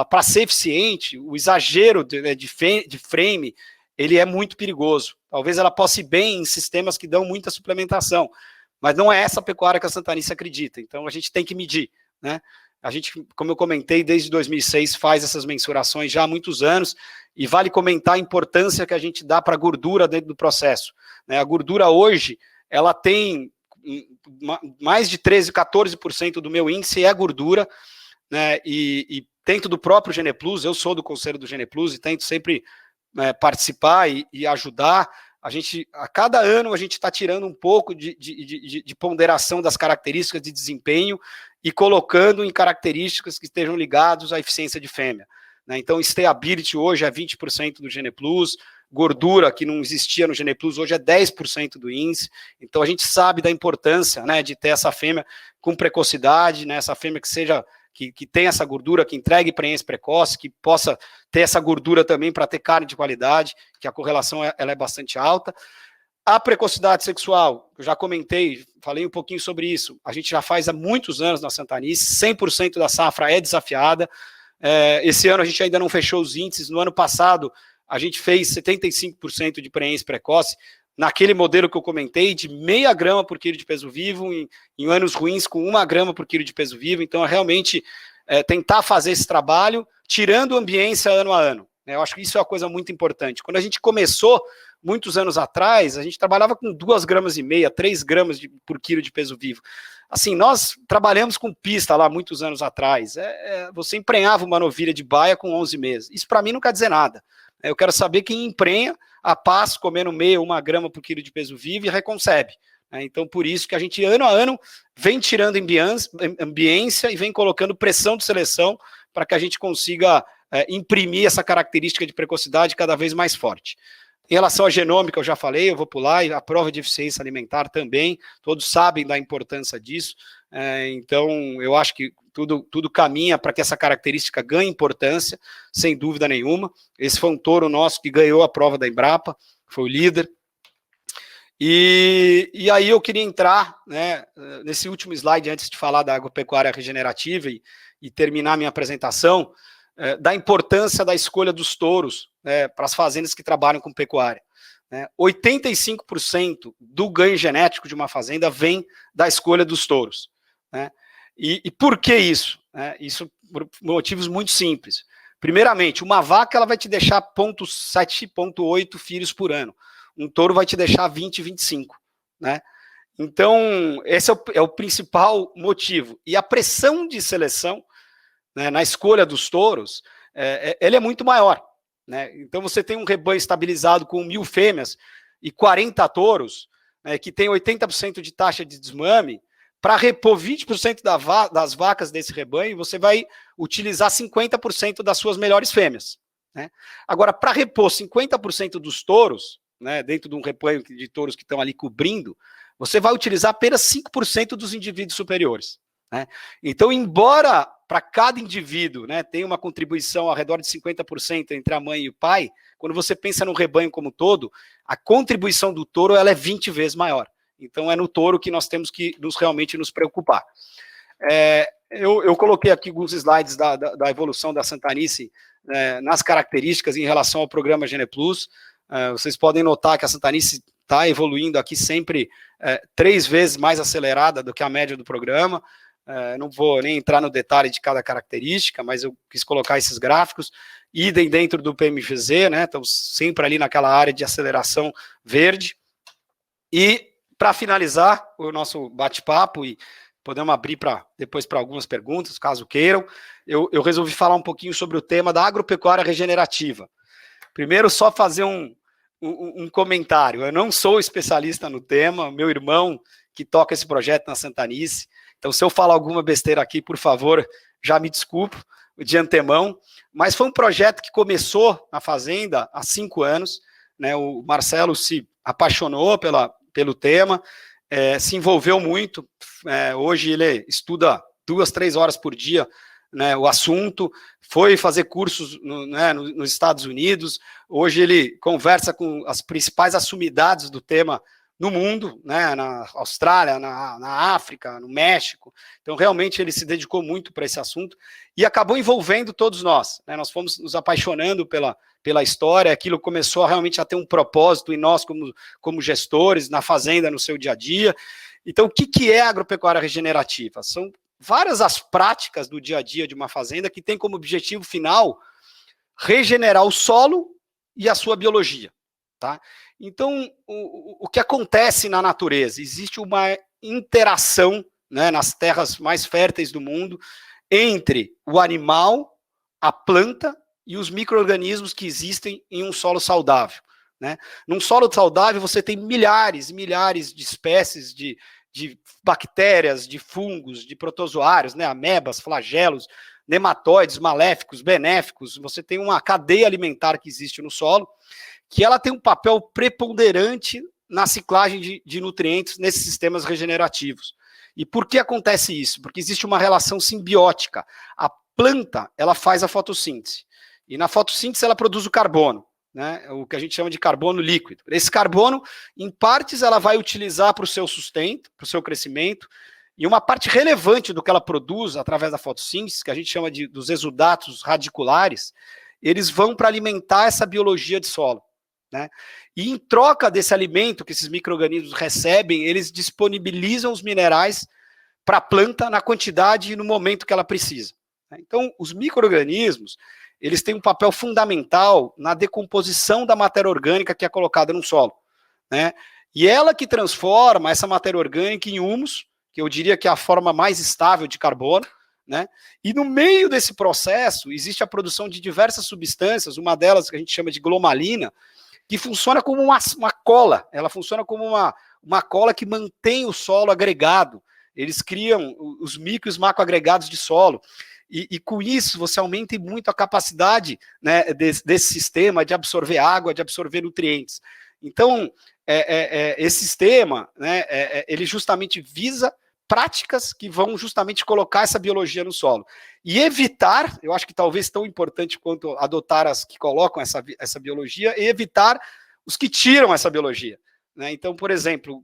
para ser eficiente, o exagero de frame, ele é muito perigoso. Talvez ela possa ir bem em sistemas que dão muita suplementação, mas não é essa pecuária que a Santanice acredita. Então, a gente tem que medir, né? A gente, como eu comentei, desde 2006 faz essas mensurações já há muitos anos, e vale comentar a importância que a gente dá para a gordura dentro do processo, né? A gordura hoje, ela tem mais de 13%, 14% do meu índice é gordura, né? E dentro do próprio Geneplus, eu sou do conselho do Geneplus e tento sempre participar e ajudar. A cada ano a gente está tirando um pouco de ponderação das características de desempenho e colocando em características que estejam ligadas à eficiência de fêmea, né? Então, stability hoje é 20% do Geneplus, gordura que não existia no Geneplus hoje é 10% do índice. Então, a gente sabe da importância, né, de ter essa fêmea com precocidade, né, essa fêmea que seja que tenha essa gordura, que entregue prenhez precoce, que possa ter essa gordura também para ter carne de qualidade, que a correlação ela é bastante alta. A precocidade sexual, eu já comentei, falei um pouquinho sobre isso, a gente já faz há muitos anos na Santanice, 100% da safra é desafiada. Esse ano a gente ainda não fechou os índices, no ano passado a gente fez 75% de prenhez precoce, naquele modelo que eu comentei, de 0,5 grama por quilo de peso vivo, em anos ruins com 1 grama por quilo de peso vivo. Então, é realmente tentar fazer esse trabalho, tirando ambiência ano a ano. Eu acho que isso é uma coisa muito importante. Quando a gente começou, muitos anos atrás, a gente trabalhava com 2,5 gramas, 3 gramas por quilo de peso vivo. Assim, nós trabalhamos com pista lá muitos anos atrás. Você emprenhava uma novilha de baia com 11 meses. Isso, para mim, não quer dizer nada. Eu quero saber quem emprenha a passo, comendo 1 grama por quilo de peso vivo e reconcebe. Então, por isso que a gente, ano a ano, vem tirando ambiência e vem colocando pressão de seleção para que a gente consiga imprimir essa característica de precocidade cada vez mais forte. Em relação à genômica, eu já falei, eu vou pular, e a prova de eficiência alimentar também, todos sabem da importância disso. Então, eu acho que tudo caminha para que essa característica ganhe importância, sem dúvida nenhuma. Esse foi um touro nosso que ganhou a prova da Embrapa, foi o líder. E aí eu queria entrar, né, nesse último slide, antes de falar da agropecuária regenerativa e terminar minha apresentação, da importância da escolha dos touros para as fazendas que trabalham com pecuária. 85% do ganho genético de uma fazenda vem da escolha dos touros, né? E por que isso? Isso por motivos muito simples. Primeiramente, uma vaca ela vai te deixar 0,7, 0,8 filhos por ano. Um touro vai te deixar 20, 25, né? Então, esse é o principal motivo. E a pressão de seleção, né, na escolha dos touros, ele é muito maior, né? Então, você tem um rebanho estabilizado com 1.000 fêmeas e 40 touros, né, que tem 80% de taxa de desmame. Para repor 20% das vacas desse rebanho, você vai utilizar 50% das suas melhores fêmeas, né? Agora, para repor 50% dos touros, né, dentro de um rebanho de touros que estão ali cobrindo, você vai utilizar apenas 5% dos indivíduos superiores, né? Então, embora para cada indivíduo, né, tenha uma contribuição ao redor de 50% entre a mãe e o pai, quando você pensa no rebanho como todo, a contribuição do touro ela é 20 vezes maior. Então, é no touro que nós temos que realmente nos preocupar. Eu coloquei aqui alguns slides da evolução da Santanice nas características em relação ao programa Gene Plus. Vocês podem notar que a Santanice está evoluindo aqui sempre 3 vezes mais acelerada do que a média do programa. Não vou nem entrar no detalhe de cada característica, mas eu quis colocar esses gráficos. Idem dentro do PMGZ, né? Estamos sempre ali naquela área de aceleração verde. E, para finalizar o nosso bate-papo, e podemos abrir depois para algumas perguntas, caso queiram, eu resolvi falar um pouquinho sobre o tema da agropecuária regenerativa. Primeiro, só fazer um comentário. Eu não sou especialista no tema, meu irmão que toca esse projeto na Santanice. Então, se eu falar alguma besteira aqui, por favor, já me desculpo de antemão. Mas foi um projeto que começou na fazenda há 5 anos. Né? O Marcelo se apaixonou pelo tema, se envolveu muito. Hoje ele estuda 2, 3 horas por dia, né, o assunto, foi fazer cursos nos Estados Unidos. Hoje ele conversa com as principais assumidades do tema no mundo, né, na Austrália, na África, no México. Então, realmente, ele se dedicou muito para esse assunto e acabou envolvendo todos nós. Né? Nós fomos nos apaixonando pela história, aquilo começou realmente a ter um propósito em nós, como gestores, na fazenda, no seu dia a dia. Então, o que é a agropecuária regenerativa? São várias as práticas do dia a dia de uma fazenda que tem como objetivo final regenerar o solo e a sua biologia. Tá? Então, o que acontece na natureza? Existe uma interação, né, nas terras mais férteis do mundo entre o animal, a planta e os micro-organismos que existem em um solo saudável. Né? Num solo saudável, você tem milhares e milhares de espécies de bactérias, de fungos, de protozoários, né, amebas, flagelos, nematóides, maléficos, benéficos. Você tem uma cadeia alimentar que existe no solo, que ela tem um papel preponderante na ciclagem de nutrientes nesses sistemas regenerativos. E por que acontece isso? Porque existe uma relação simbiótica. A planta, ela faz a fotossíntese. E na fotossíntese ela produz o carbono, né? O que a gente chama de carbono líquido. Esse carbono, em partes, ela vai utilizar para o seu sustento, para o seu crescimento, e uma parte relevante do que ela produz através da fotossíntese, que a gente chama dos exudatos radiculares, eles vão para alimentar essa biologia de solo. Né? E em troca desse alimento que esses micro-organismos recebem, eles disponibilizam os minerais para a planta na quantidade e no momento que ela precisa. Então, os micro-organismos, eles têm um papel fundamental na decomposição da matéria orgânica que é colocada no solo. Né? E ela que transforma essa matéria orgânica em humus, que eu diria que é a forma mais estável de carbono. Né? E no meio desse processo, existe a produção de diversas substâncias, uma delas que a gente chama de glomalina, que funciona como uma cola, ela funciona como uma cola que mantém o solo agregado. Eles criam os micro e os macroagregados de solo. E com isso, você aumenta muito a capacidade, né, desse sistema de absorver água, de absorver nutrientes. Então, esse sistema, né, ele justamente visa práticas que vão justamente colocar essa biologia no solo. E evitar, eu acho que talvez tão importante quanto adotar as que colocam essa biologia, e evitar os que tiram essa biologia. Né? Então, por exemplo,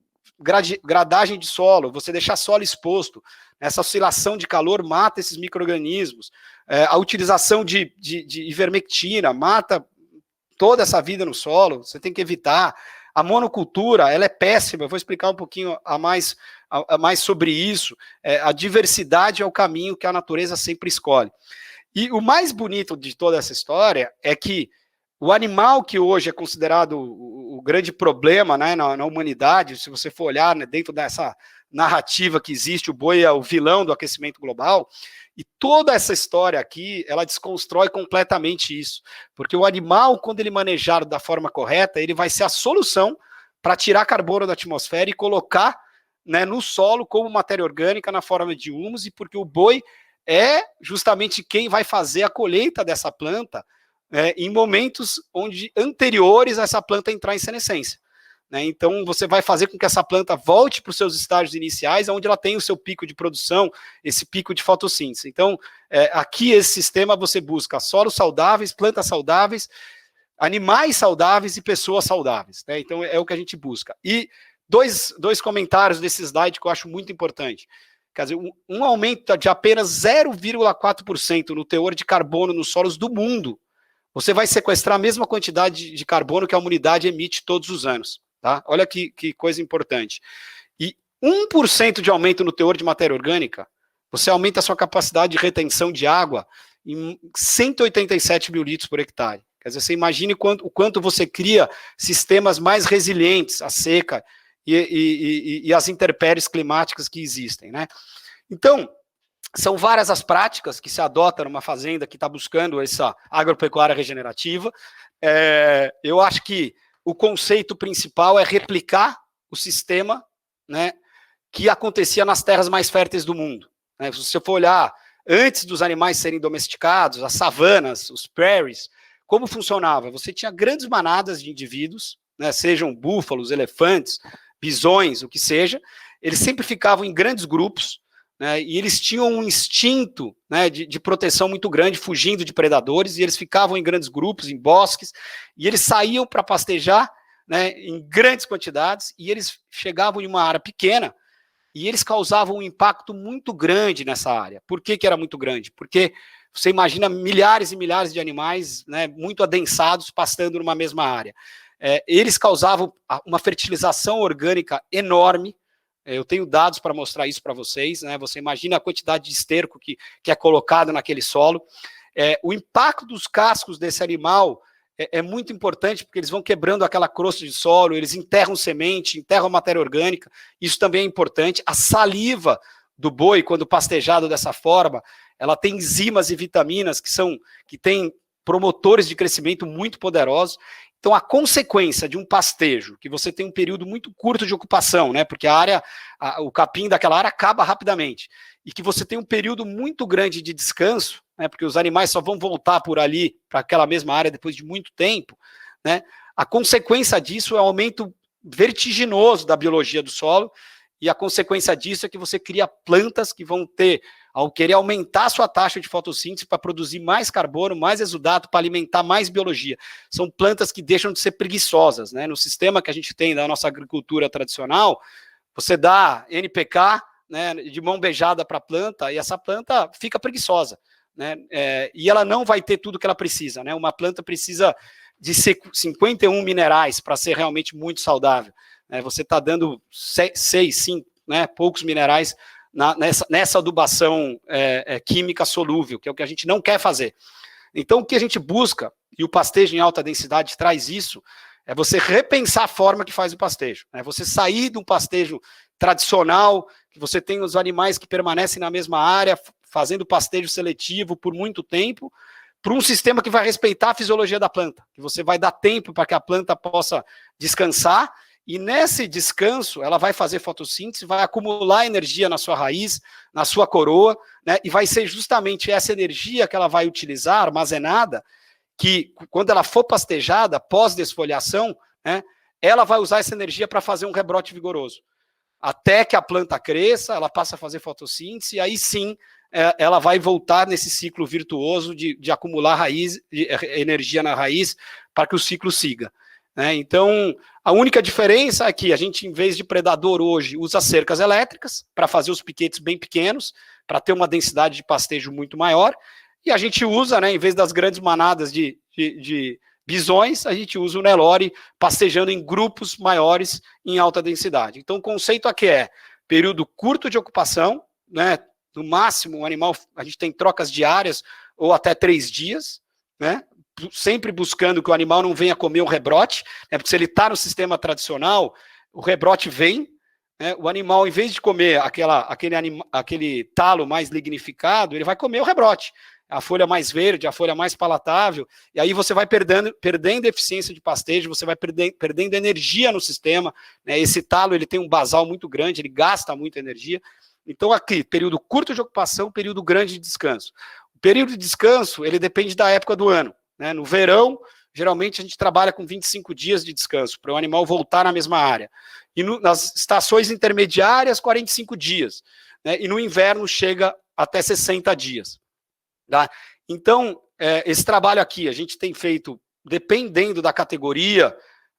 gradagem de solo, você deixar solo exposto, essa oscilação de calor mata esses micro-organismos, a utilização de ivermectina mata toda essa vida no solo, você tem que evitar. A monocultura, ela é péssima, eu vou explicar um pouquinho a mais sobre isso. A diversidade é o caminho que a natureza sempre escolhe. E o mais bonito de toda essa história é que o animal que hoje é considerado o grande problema, né, na humanidade, se você for olhar, né, dentro dessa narrativa que existe, o boi é o vilão do aquecimento global, e toda essa história aqui, ela desconstrói completamente isso, porque o animal, quando ele manejar da forma correta, ele vai ser a solução para tirar carbono da atmosfera e colocar, né, no solo como matéria orgânica na forma de humus, e porque o boi é justamente quem vai fazer a colheita dessa planta em momentos anteriores a essa planta entrar em senescência. Né? Então, você vai fazer com que essa planta volte para os seus estágios iniciais, onde ela tem o seu pico de produção, esse pico de fotossíntese. Então, aqui, esse sistema, você busca solos saudáveis, plantas saudáveis, animais saudáveis e pessoas saudáveis. Né? Então, é o que a gente busca. E dois comentários desse slide que eu acho muito importante. quer dizer, um aumento de apenas 0,4% no teor de carbono nos solos do mundo, você vai sequestrar a mesma quantidade de carbono que a humanidade emite todos os anos. Tá? Olha que coisa importante. E 1% de aumento no teor de matéria orgânica, você aumenta a sua capacidade de retenção de água em 187 mil litros por hectare. Quer dizer, você imagine o quanto você cria sistemas mais resilientes à seca e às intempéries climáticas que existem, né? Então, são várias as práticas que se adotam numa fazenda que está buscando essa agropecuária regenerativa. Eu acho que o conceito principal é replicar o sistema, né, que acontecia nas terras mais férteis do mundo. Né? Se você for olhar, antes dos animais serem domesticados, as savanas, os prairies, como funcionava? Você tinha grandes manadas de indivíduos, né, sejam búfalos, elefantes, bisões, o que seja, eles sempre ficavam em grandes grupos, né, e eles tinham um instinto, né, de proteção muito grande, fugindo de predadores, e eles ficavam em grandes grupos, em bosques, e eles saíam para pastejar, né, em grandes quantidades, e eles chegavam em uma área pequena, e eles causavam um impacto muito grande nessa área. Por que era muito grande? Porque você imagina milhares e milhares de animais, né, muito adensados, pastando numa mesma área. Eles causavam uma fertilização orgânica enorme. Eu tenho dados para mostrar isso para vocês, né? Você imagina a quantidade de esterco que é colocado naquele solo. O impacto dos cascos desse animal é muito importante, porque eles vão quebrando aquela crosta de solo, eles enterram semente, enterram matéria orgânica, isso também é importante. A saliva do boi, quando pastejado dessa forma, ela tem enzimas e vitaminas que têm promotores de crescimento muito poderosos. Então, a consequência de um pastejo, que você tem um período muito curto de ocupação, né, porque o capim daquela área acaba rapidamente, e que você tem um período muito grande de descanso, né, porque os animais só vão voltar por ali, para aquela mesma área, depois de muito tempo, né, a consequência disso é um aumento vertiginoso da biologia do solo, e a consequência disso é que você cria plantas que vão ter, ao querer aumentar a sua taxa de fotossíntese para produzir mais carbono, mais exudato, para alimentar mais biologia. São plantas que deixam de ser preguiçosas, né? No sistema que a gente tem da nossa agricultura tradicional, você dá NPK, né, de mão beijada para a planta, e essa planta fica preguiçosa, né? E ela não vai ter tudo que ela precisa, né? Uma planta precisa de 51 minerais para ser realmente muito saudável. Você está dando 6, 5, né, poucos minerais nessa adubação química solúvel, que é o que a gente não quer fazer. Então, o que a gente busca, e o pastejo em alta densidade traz isso, é você repensar a forma que faz o pastejo. Você sair de um pastejo tradicional, que você tem os animais que permanecem na mesma área, fazendo pastejo seletivo por muito tempo, para um sistema que vai respeitar a fisiologia da planta, que você vai dar tempo para que a planta possa descansar, e nesse descanso, ela vai fazer fotossíntese, vai acumular energia na sua raiz, na sua coroa, né, e vai ser justamente essa energia que ela vai utilizar, armazenada, que quando ela for pastejada, pós-desfoliação, né, ela vai usar essa energia para fazer um rebrote vigoroso. Até que a planta cresça, ela passa a fazer fotossíntese, e aí sim, ela vai voltar nesse ciclo virtuoso de acumular energia na raiz para que o ciclo siga. Então, a única diferença é que a gente, em vez de predador hoje, usa cercas elétricas para fazer os piquetes bem pequenos, para ter uma densidade de pastejo muito maior, e a gente usa, né, em vez das grandes manadas de bisões, a gente usa o Nelore pastejando em grupos maiores em alta densidade. Então, o conceito aqui é período curto de ocupação, né, no máximo, o animal, a gente tem trocas diárias ou até 3 dias, né, sempre buscando que o animal não venha comer o rebrote, né, porque se ele está no sistema tradicional, o rebrote vem, né, o animal, em vez de comer aquele talo mais lignificado, ele vai comer o rebrote, a folha mais verde, a folha mais palatável, e aí você vai perdendo eficiência de pastejo, você vai perdendo energia no sistema, né, esse talo ele tem um basal muito grande, ele gasta muita energia. Então aqui, período curto de ocupação, período grande de descanso. O período de descanso, ele depende da época do ano. No verão, geralmente a gente trabalha com 25 dias de descanso, para o animal voltar na mesma área. E nas estações intermediárias, 45 dias. Né? E no inverno chega até 60 dias. Tá? Então, esse trabalho aqui, a gente tem feito, dependendo da categoria,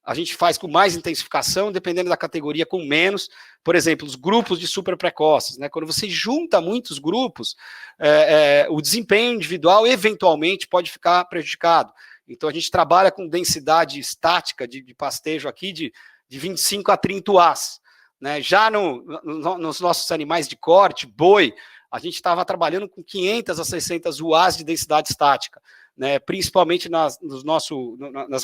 a gente faz com mais intensificação, dependendo da categoria, com menos. Por exemplo, os grupos de super precoces, né? Quando você junta muitos grupos, o desempenho individual eventualmente pode ficar prejudicado. Então, a gente trabalha com densidade estática de pastejo aqui de 25 a 30 UAs. Né? Já nos nossos animais de corte, boi, a gente estava trabalhando com 500 a 600 UAs de densidade estática, né, principalmente nas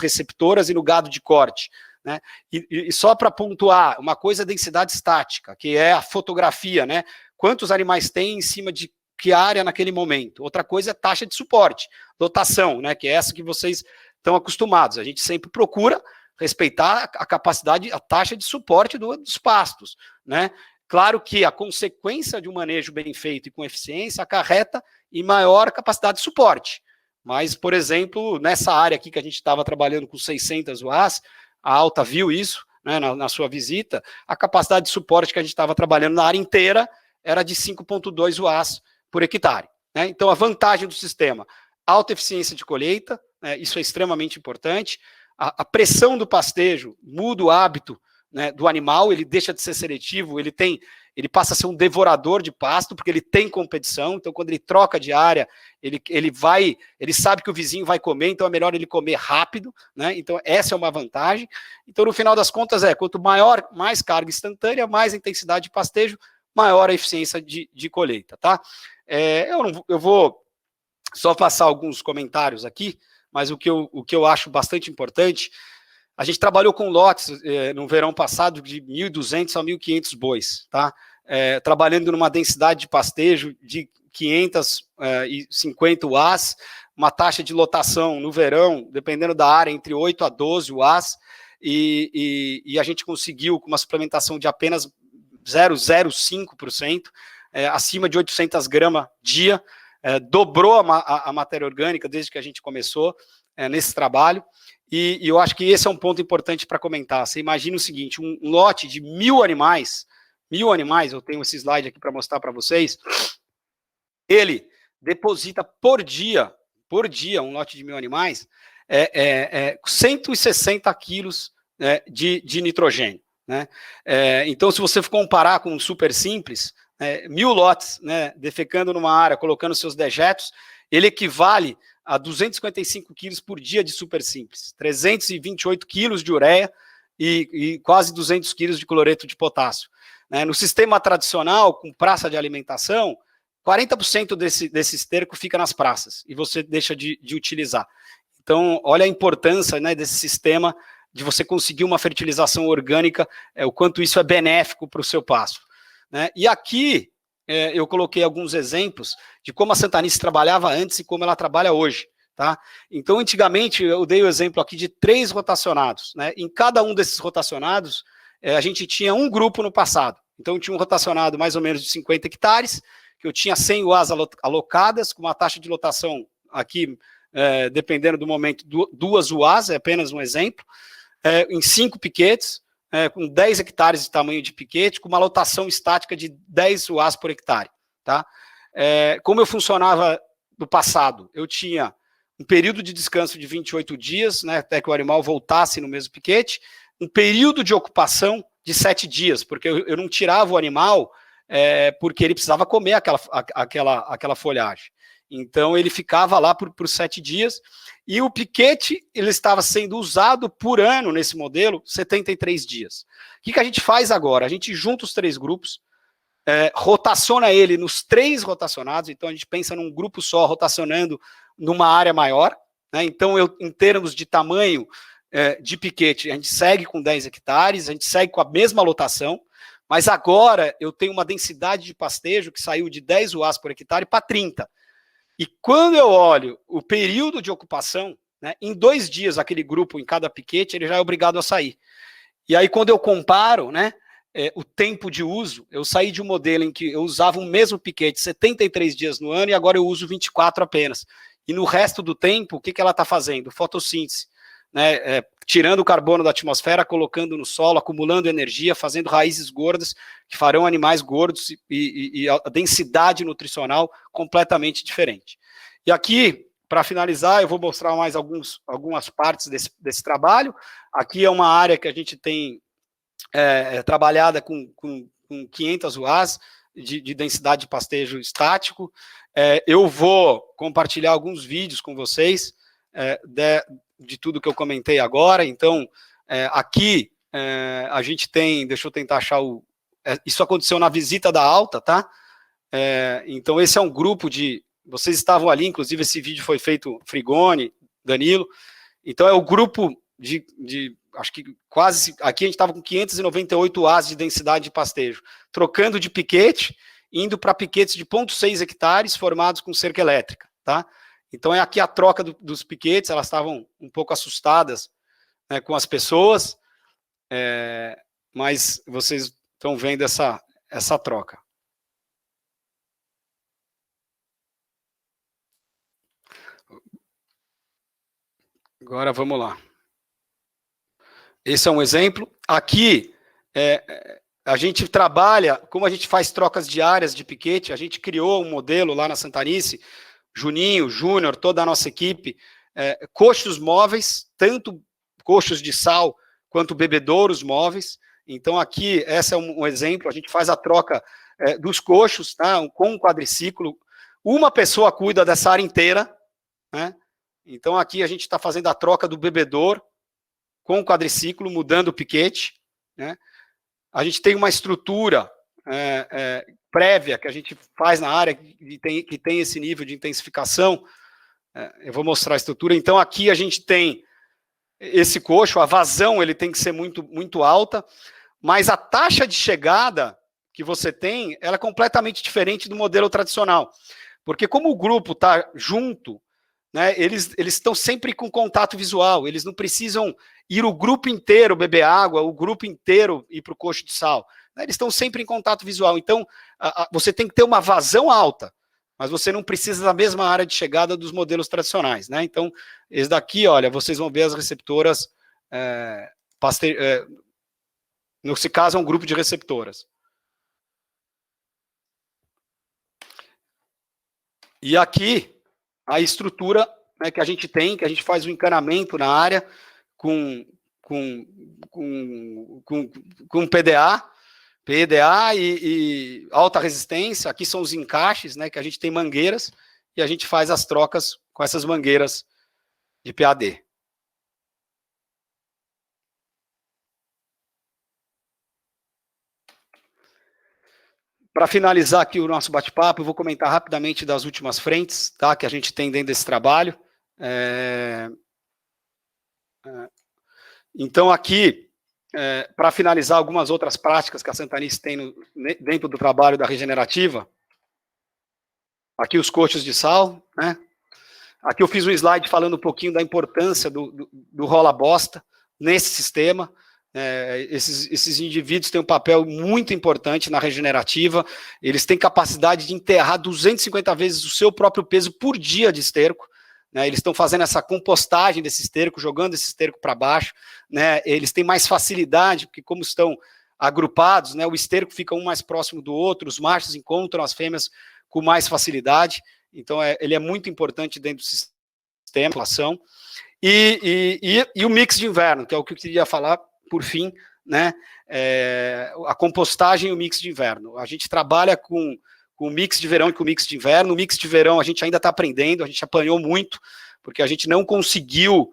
receptoras e no gado de corte. Né? E só para pontuar, uma coisa é densidade estática, que é a fotografia, né? Quantos animais tem em cima de que área naquele momento. Outra coisa é taxa de suporte, dotação, né, que é essa que vocês estão acostumados. A gente sempre procura respeitar a capacidade, a taxa de suporte dos pastos. Né? Claro que a consequência de um manejo bem feito e com eficiência acarreta em maior capacidade de suporte. Mas, por exemplo, nessa área aqui que a gente estava trabalhando com 600 UAs, a Alta viu isso, né, na sua visita, a capacidade de suporte que a gente estava trabalhando na área inteira era de 5,2 UAs por hectare. Né? Então, a vantagem do sistema, alta eficiência de colheita, né, isso é extremamente importante, a pressão do pastejo muda o hábito, né, do animal, ele deixa de ser seletivo, ele passa a ser um devorador de pasto, porque ele tem competição, então quando ele troca de área, ele sabe que o vizinho vai comer, então é melhor ele comer rápido, né? Então essa é uma vantagem. Então no final das contas quanto mais carga instantânea, mais intensidade de pastejo, maior a eficiência de colheita, tá? Eu vou só passar alguns comentários aqui, mas o que eu acho bastante importante, a gente trabalhou com lotes no verão passado de 1.200 a 1.500 bois, tá? Trabalhando numa densidade de pastejo de 550 UAs, uma taxa de lotação no verão, dependendo da área, entre 8 a 12 UAs, e a gente conseguiu com uma suplementação de apenas 0,05%, acima de 800 gramas dia, dobrou a matéria orgânica desde que a gente começou nesse trabalho. E eu acho que esse é um ponto importante para comentar. Você imagina o seguinte, um lote de 1.000 animais, eu tenho esse slide aqui para mostrar para vocês, ele deposita por dia, um lote de 1.000 animais, 160 quilos de nitrogênio. Né? Então, se você for comparar com um super simples, 1.000 lotes, né, defecando numa área, colocando seus dejetos, ele equivale a 255 quilos por dia de super simples, 328 quilos de ureia e quase 200 quilos de cloreto de potássio. No sistema tradicional, com praça de alimentação, 40% desse esterco fica nas praças e você deixa de utilizar. Então, olha a importância, né, desse sistema de você conseguir uma fertilização orgânica, o quanto isso é benéfico para o seu pasto. Né? E aqui, eu coloquei alguns exemplos de como a Santanice trabalhava antes e como ela trabalha hoje. Tá? Então, antigamente, eu dei o exemplo aqui de 3 rotacionados. Né? Em cada um desses rotacionados, a gente tinha um grupo no passado. Então, tinha um rotacionado mais ou menos de 50 hectares, que eu tinha 100 UAs alocadas, com uma taxa de lotação aqui, dependendo do momento, 2 UAs, é apenas um exemplo, em 5 piquetes, com 10 hectares de tamanho de piquete, com uma lotação estática de 10 UAs por hectare. Tá? Como eu funcionava no passado? Eu tinha um período de descanso de 28 dias, né, até que o animal voltasse no mesmo piquete, um período de ocupação de 7 dias, porque eu não tirava o animal porque ele precisava comer aquela folhagem. Então, ele ficava lá por 7 dias, e o piquete ele estava sendo usado por ano nesse modelo, 73 dias. O que a gente faz agora? A gente junta os 3 grupos, rotaciona ele nos 3 rotacionados, então a gente pensa num grupo só rotacionando numa área maior, né? Então, em termos de tamanho de piquete, a gente segue com 10 hectares, a gente segue com a mesma lotação, mas agora eu tenho uma densidade de pastejo que saiu de 10 UAs por hectare para 30. E quando eu olho o período de ocupação, né, em 2 dias aquele grupo em cada piquete, ele já é obrigado a sair. E aí quando eu comparo, né, o tempo de uso, eu saí de um modelo em que eu usava o mesmo piquete 73 dias no ano e agora eu uso 24 apenas. E no resto do tempo, o que ela está fazendo? Fotossíntese. Né, tirando o carbono da atmosfera, colocando no solo, acumulando energia, fazendo raízes gordas, que farão animais gordos e a densidade nutricional completamente diferente. E aqui, para finalizar, eu vou mostrar mais algumas partes desse trabalho. Aqui é uma área que a gente tem trabalhada com 500 UAs de densidade de pastejo estático. Eu vou compartilhar alguns vídeos com vocês de tudo que eu comentei agora. Então, aqui a gente tem, deixa eu tentar achar isso aconteceu na visita da alta, tá? Então, esse é um grupo vocês estavam ali, inclusive esse vídeo foi feito Frigoni, Danilo. Então, é o grupo acho que quase, aqui a gente estava com 598 AS de densidade de pastejo, trocando de piquete, indo para piquetes de 0,6 hectares formados com cerca elétrica, tá? Então é aqui a troca dos piquetes, elas estavam um pouco assustadas, né, com as pessoas, mas vocês estão vendo essa troca. Agora vamos lá. Esse é um exemplo. Aqui, a gente trabalha, como a gente faz trocas diárias de piquete, a gente criou um modelo lá na Santanice, Juninho, Júnior, toda a nossa equipe, coxos móveis, tanto coxos de sal quanto bebedouros móveis. Então aqui, esse é um exemplo, a gente faz a troca dos coxos, tá, com um quadriciclo. Uma pessoa cuida dessa área inteira, né? Então aqui a gente está fazendo a troca do bebedouro com o quadriciclo, mudando o piquete, né? A gente tem uma estrutura prévia que a gente faz na área que tem esse nível de intensificação. Eu vou mostrar a estrutura. Então, aqui a gente tem esse coxo, a vazão ele tem que ser muito, muito alta, mas a taxa de chegada que você tem, ela é completamente diferente do modelo tradicional. Porque como o grupo está junto, né, eles estão sempre com contato visual, eles não precisam ir o grupo inteiro beber água, o grupo inteiro ir para o coxo de sal. Né, eles estão sempre em contato visual. Então, você tem que ter uma vazão alta, mas você não precisa da mesma área de chegada dos modelos tradicionais. Né? Então, esse daqui, olha, vocês vão ver as receptoras, nesse caso é um grupo de receptoras. E aqui, a estrutura, né, que a gente tem, que a gente faz o encanamento na área com PDA e alta resistência. Aqui são os encaixes, né, que a gente tem mangueiras e a gente faz as trocas com essas mangueiras de PAD. Para finalizar aqui o nosso bate-papo, eu vou comentar rapidamente das últimas frentes, tá, que a gente tem dentro desse trabalho. Então, aqui, para finalizar algumas outras práticas que a Santanice tem dentro do trabalho da regenerativa, aqui os coxos de sal, né? Aqui eu fiz um slide falando um pouquinho da importância do rola-bosta nesse sistema. Esses indivíduos têm um papel muito importante na regenerativa, eles têm capacidade de enterrar 250 vezes o seu próprio peso por dia de esterco, né? Eles estão fazendo essa compostagem desse esterco, jogando esse esterco para baixo, né? Eles têm mais facilidade, porque como estão agrupados, né, o esterco fica um mais próximo do outro, os machos encontram as fêmeas com mais facilidade, então ele é muito importante dentro do sistema, população. E o mix de inverno, que é o que eu queria falar por fim, né, a compostagem e o mix de inverno. A gente trabalha com o mix de verão e com o mix de inverno. O mix de verão a gente ainda está aprendendo, a gente apanhou muito, porque a gente não conseguiu,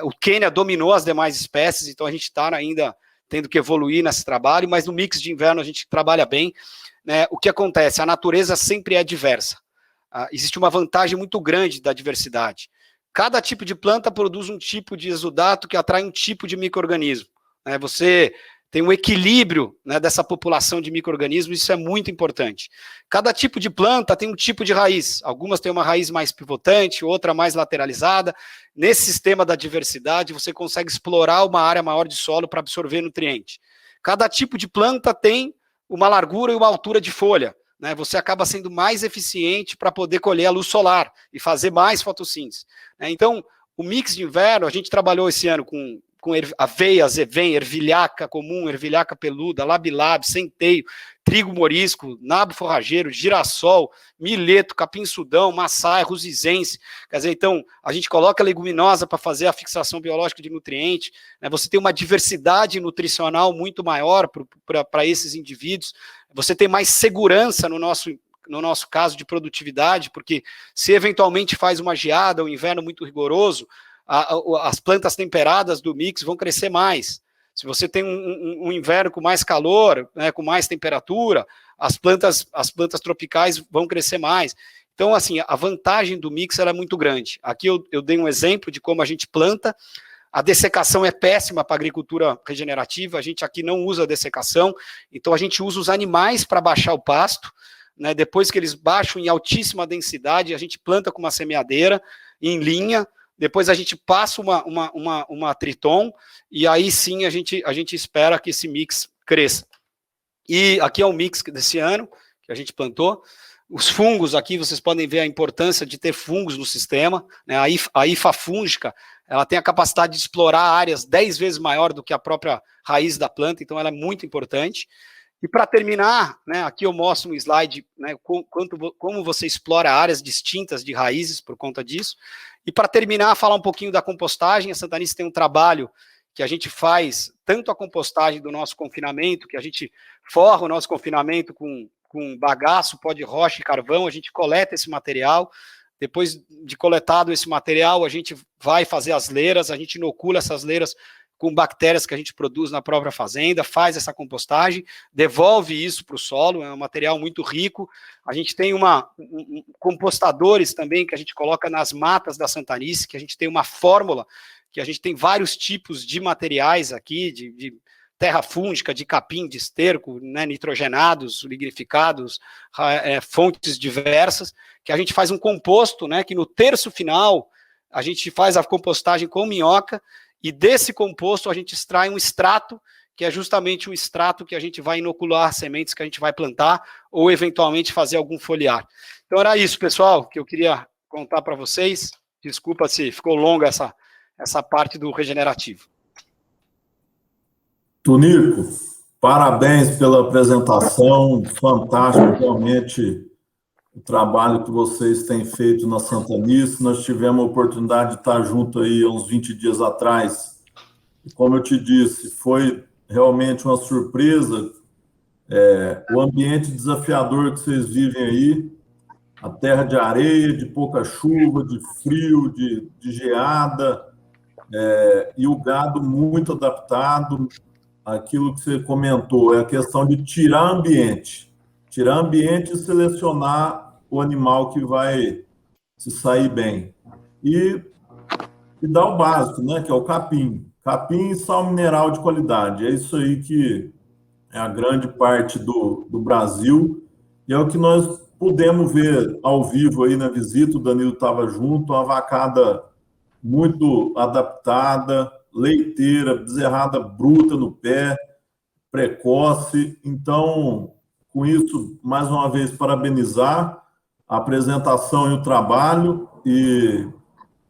o Quênia dominou as demais espécies, então a gente está ainda tendo que evoluir nesse trabalho, mas no mix de inverno a gente trabalha bem. Né? O que acontece? A natureza sempre é diversa. Existe uma vantagem muito grande da diversidade. Cada tipo de planta produz um tipo de exudato que atrai um tipo de micro-organismo. Né? Você tem um equilíbrio, né, dessa população de micro-organismos, isso é muito importante. Cada tipo de planta tem um tipo de raiz. Algumas têm uma raiz mais pivotante, outra mais lateralizada. Nesse sistema da diversidade, você consegue explorar uma área maior de solo para absorver nutriente. Cada tipo de planta tem uma largura e uma altura de folha. Né, você acaba sendo mais eficiente para poder colher a luz solar e fazer mais fotossíntese. Então, o mix de inverno, a gente trabalhou esse ano com aveia, azevém, ervilhaca comum, ervilhaca peluda, labilab, centeio, trigo morisco, nabo forrageiro, girassol, mileto, capim-sudão, maçaia, rusizense. Quer dizer, então, a gente coloca leguminosa para fazer a fixação biológica de nutriente, né? Você tem uma diversidade nutricional muito maior para esses indivíduos, você tem mais segurança no nosso caso de produtividade, porque se eventualmente faz uma geada, um inverno muito rigoroso, as plantas temperadas do mix vão crescer mais. Se você tem um inverno com mais calor, né, com mais temperatura, as plantas tropicais vão crescer mais. Então, assim, a vantagem do mix é muito grande. Aqui eu dei um exemplo de como a gente planta. A dessecação é péssima para a agricultura regenerativa, a gente aqui não usa dessecação, então a gente usa os animais para baixar o pasto, né, depois que eles baixam em altíssima densidade, a gente planta com uma semeadeira em linha, depois a gente passa uma triton, e aí sim a gente espera que esse mix cresça. E aqui é o mix desse ano, que a gente plantou. Os fungos aqui, vocês podem ver a importância de ter fungos no sistema, né? A hifa fúngica, ela tem a capacidade de explorar áreas 10 vezes maior do que a própria raiz da planta, então ela é muito importante. E para terminar, né, aqui eu mostro um slide, né, como você explora áreas distintas de raízes por conta disso. E para terminar, falar um pouquinho da compostagem. A Santanice tem um trabalho que a gente faz, tanto a compostagem do nosso confinamento, que a gente forra o nosso confinamento com bagaço, pó de rocha e carvão, a gente coleta esse material. Depois de coletado esse material, a gente vai fazer as leiras, a gente inocula essas leiras com bactérias que a gente produz na própria fazenda, faz essa compostagem, devolve isso para o solo, é um material muito rico. A gente tem compostadores também que a gente coloca nas matas da Santanice, que a gente tem uma fórmula, que a gente tem vários tipos de materiais aqui, de terra fúngica, de capim, de esterco, né, nitrogenados, lignificados, fontes diversas, que a gente faz um composto, né, que no terço final a gente faz a compostagem com minhoca, e desse composto a gente extrai um extrato, que é justamente o extrato que a gente vai inocular sementes que a gente vai plantar, ou eventualmente fazer algum foliar. Então era isso, pessoal, que eu queria contar para vocês. Desculpa se ficou longa essa parte do regenerativo. Tunico, parabéns pela apresentação, fantástico realmente o trabalho que vocês têm feito na Santanice. Nós tivemos a oportunidade de estar junto aí há uns 20 dias atrás, e como eu te disse, foi realmente uma surpresa, o ambiente desafiador que vocês vivem aí, a terra de areia, de pouca chuva, de frio, de geada, e o gado muito adaptado. Aquilo que você comentou é a questão de tirar ambiente e selecionar o animal que vai se sair bem. E dar o básico, né, que é o capim. Capim e sal mineral de qualidade. É isso aí que é a grande parte do Brasil, e é o que nós pudemos ver ao vivo aí na visita. O Danilo estava junto, uma vacada muito adaptada, leiteira, bezerrada bruta no pé, precoce. Então, com isso, mais uma vez, parabenizar a apresentação e o trabalho, e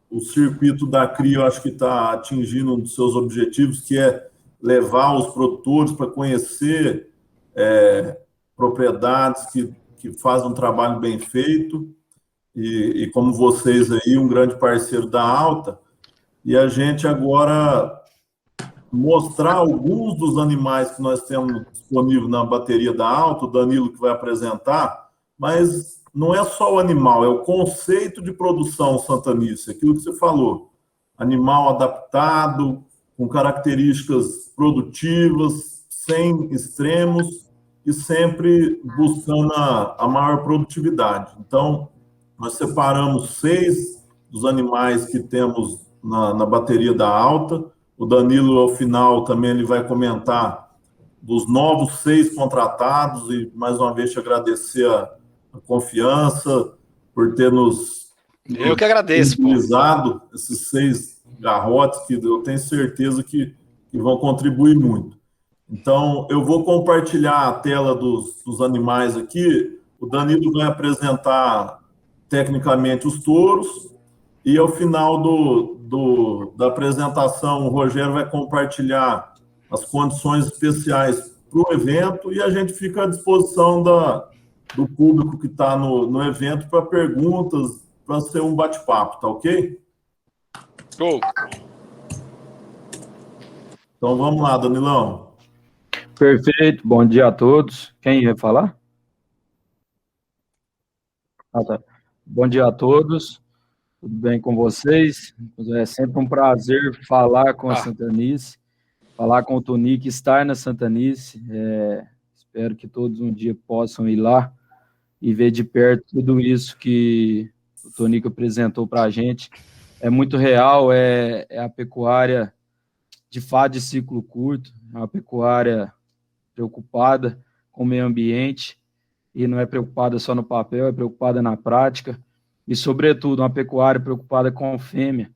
o circuito da CRI, eu acho que está atingindo um dos seus objetivos, que é levar os produtores para conhecer propriedades que fazem um trabalho bem feito, e como vocês aí, um grande parceiro da Alta, e a gente agora mostrar alguns dos animais que nós temos disponível na bateria da Alta, o Danilo que vai apresentar, mas não é só o animal, é o conceito de produção Santanice, aquilo que você falou, animal adaptado, com características produtivas, sem extremos e sempre buscando a maior produtividade. Então, nós separamos 6 dos animais que temos na bateria da Alta. O Danilo, ao final, também ele vai comentar dos novos 6 contratados, e mais uma vez te agradecer a confiança por ter eu que agradeço, utilizado esses 6 garrotes, que eu tenho certeza que vão contribuir muito. Então, eu vou compartilhar a tela dos animais aqui. O Danilo vai apresentar tecnicamente os touros, E ao final da apresentação, o Rogério vai compartilhar as condições especiais para o evento e a gente fica à disposição do público que está no evento para perguntas, para ser um bate-papo, tá ok? Show. Então vamos lá, Danilão. Perfeito, bom dia a todos. Quem ia falar? Tá. Bom dia a todos, tudo bem com vocês? É sempre um prazer falar com a Santanice, falar com o Tonico, estar na Santanice. Espero que todos um dia possam ir lá e ver de perto tudo isso que o Tonico apresentou para a gente. É muito real, é a pecuária de fato de ciclo curto, é uma pecuária preocupada com o meio ambiente, e não é preocupada só no papel, é preocupada na prática, e, sobretudo, uma pecuária preocupada com fêmea.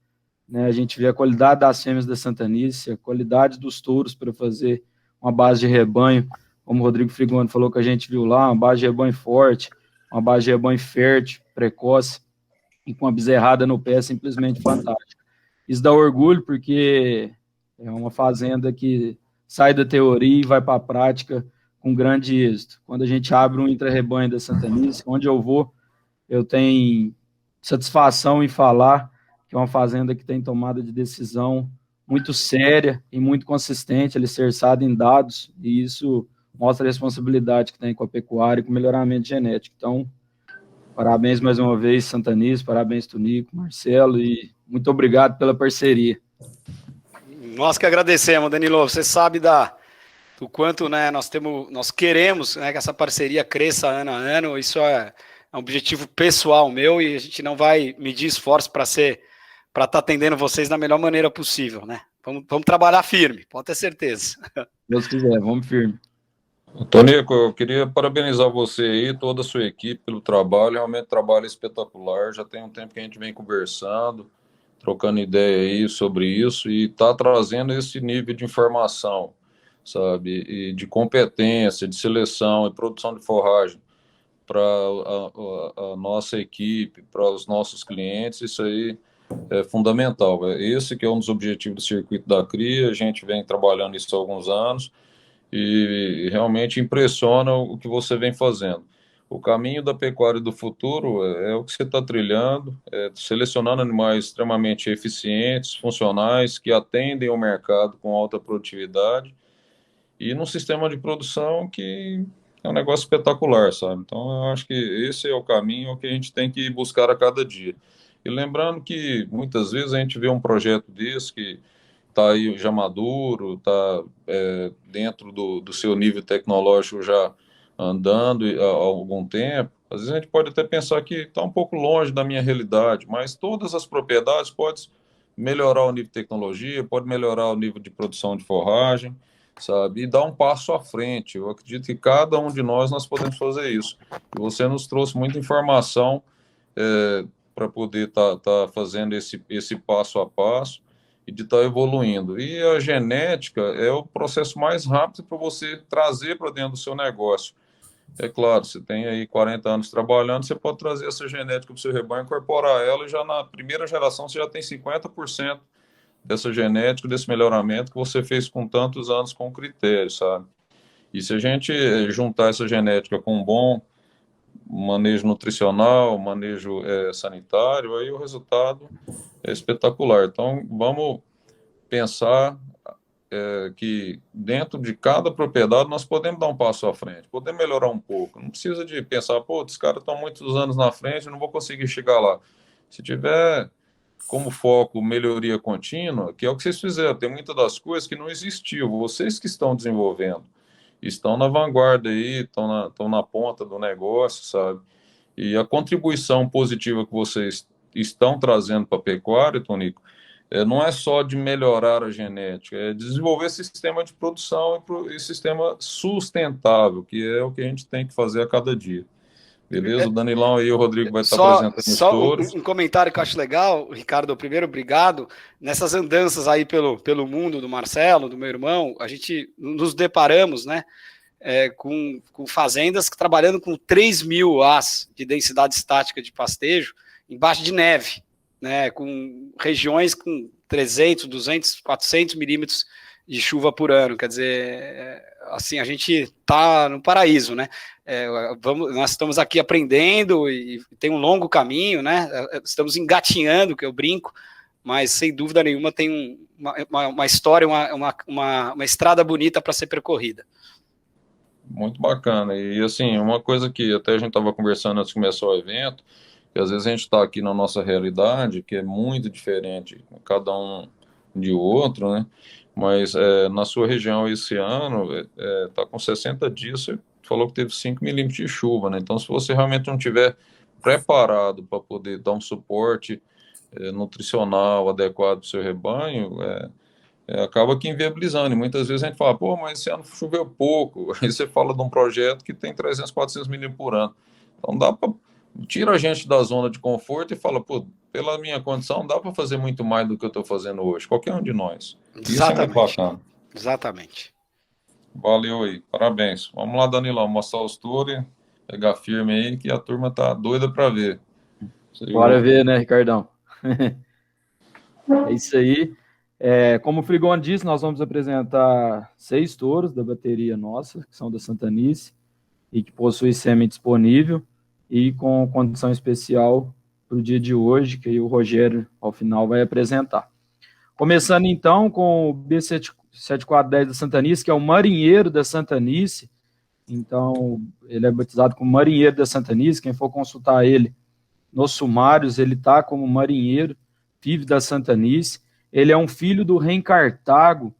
Né? A gente vê a qualidade das fêmeas da Santanice, a qualidade dos touros para fazer uma base de rebanho, como o Rodrigo Frigoni falou que a gente viu lá, uma base de rebanho forte, uma base de rebanho fértil, precoce, e com a bezerrada no pé simplesmente fantástica. Isso dá orgulho, porque é uma fazenda que sai da teoria e vai para a prática com grande êxito. Quando a gente abre um intra-rebanho da Santanice, onde eu vou, eu tenho satisfação em falar que é uma fazenda que tem tomada de decisão muito séria e muito consistente, alicerçada em dados, e isso mostra a responsabilidade que tem com a pecuária e com o melhoramento genético. Então, parabéns mais uma vez, Santanice, parabéns, Tonico, Marcelo, e muito obrigado pela parceria. Nós que agradecemos, Danilo. Você sabe do quanto, né, nós queremos, né, que essa parceria cresça ano a ano. Isso é um objetivo pessoal meu e a gente não vai medir esforço para estar atendendo vocês da melhor maneira possível, né? Vamos trabalhar firme, pode ter certeza. Deus quiser, vamos firme. Tonico, eu queria parabenizar você aí, toda a sua equipe pelo trabalho, realmente trabalho espetacular. Já tem um tempo que a gente vem conversando, trocando ideia aí sobre isso, e está trazendo esse nível de informação, sabe, e de competência, de seleção e produção de forragem para a nossa equipe, para os nossos clientes. Isso aí é fundamental. Esse que é um dos objetivos do Circuito da Cria, a gente vem trabalhando isso há alguns anos, e realmente impressiona o que você vem fazendo. O caminho da pecuária do futuro é o que você está trilhando, selecionando animais extremamente eficientes, funcionais, que atendem ao mercado com alta produtividade e num sistema de produção que é um negócio espetacular, sabe? Então, eu acho que esse é o caminho que a gente tem que buscar a cada dia. E lembrando que muitas vezes a gente vê um projeto desse que está aí já maduro, está dentro do seu nível tecnológico já andando há algum tempo. Às vezes a gente pode até pensar que está um pouco longe da minha realidade, mas todas as propriedades podem melhorar o nível de tecnologia, pode melhorar o nível de produção de forragem, sabe? E dar um passo à frente. Eu acredito que cada um de nós podemos fazer isso. E você nos trouxe muita informação para poder tá fazendo esse passo a passo e de estar evoluindo. E a genética é o processo mais rápido para você trazer para dentro do seu negócio. É claro, você tem aí 40 anos trabalhando, você pode trazer essa genética para o seu rebanho, incorporar ela, e já na primeira geração você já tem 50% dessa genética, desse melhoramento que você fez com tantos anos com critério, sabe? E se a gente juntar essa genética com um bom manejo nutricional, manejo sanitário, aí o resultado é espetacular. Então, vamos pensar que dentro de cada propriedade nós podemos dar um passo à frente, podemos melhorar um pouco. Não precisa de pensar, pô, os caras estão muitos anos na frente, eu não vou conseguir chegar lá. Se tiver como foco melhoria contínua, que é o que vocês fizeram, tem muitas das coisas que não existiam, vocês que estão desenvolvendo, estão na vanguarda aí, estão na ponta do negócio, sabe? E a contribuição positiva que vocês estão trazendo para a pecuária, Tonico, não é só de melhorar a genética, é desenvolver sistema de produção e sistema sustentável, que é o que a gente tem que fazer a cada dia. Beleza? O Danilão aí, o Rodrigo vai estar apresentando os touros. Um comentário que eu acho legal, Ricardo, primeiro, obrigado. Nessas andanças aí pelo mundo do Marcelo, do meu irmão, a gente nos deparamos, né, com fazendas trabalhando com 3.000 AS de densidade estática de pastejo embaixo de neve. né, com regiões com 300, 200, 400 milímetros de chuva por ano. Quer dizer, assim, a gente está no paraíso, né? Nós estamos aqui aprendendo e tem um longo caminho, né? Estamos engatinhando, que eu brinco, mas sem dúvida nenhuma tem uma história, uma estrada bonita para ser percorrida. Muito bacana. E assim, uma coisa que até a gente estava conversando antes de começar o evento, que às vezes a gente está aqui na nossa realidade, que é muito diferente, cada um de outro, né? Mas na sua região esse ano está com 60 dias, você falou que teve 5 milímetros de chuva, né? Então, se você realmente não tiver preparado para poder dar um suporte nutricional adequado para o seu rebanho, acaba que inviabilizando. E muitas vezes a gente fala, pô, mas esse ano choveu pouco. Aí você fala de um projeto que tem 300, 400 milímetros por ano. Então dá para... Tira a gente da zona de conforto e fala, pô, pela minha condição, dá para fazer muito mais do que eu estou fazendo hoje. Qualquer um de nós. Exatamente. Isso é muito bacana. Exatamente. Valeu aí. Parabéns. Vamos lá, Danilão, mostrar os tours, pegar firme aí, que a turma tá doida para ver. Bora ver, né, Ricardão? É isso aí. Como o Frigon disse, nós vamos apresentar 6 touros da bateria nossa, que são da Santanice, e que possui sêmen disponível, e com condição especial para o dia de hoje, que aí o Rogério, ao final, vai apresentar. Começando, então, com o B7410 da Santanice, que é o marinheiro da Santanice. Então, ele é batizado como marinheiro da Santanice. Quem for consultar ele nos sumários, ele está como marinheiro, vive da Santanice. Ele é um filho do Rei Cartago,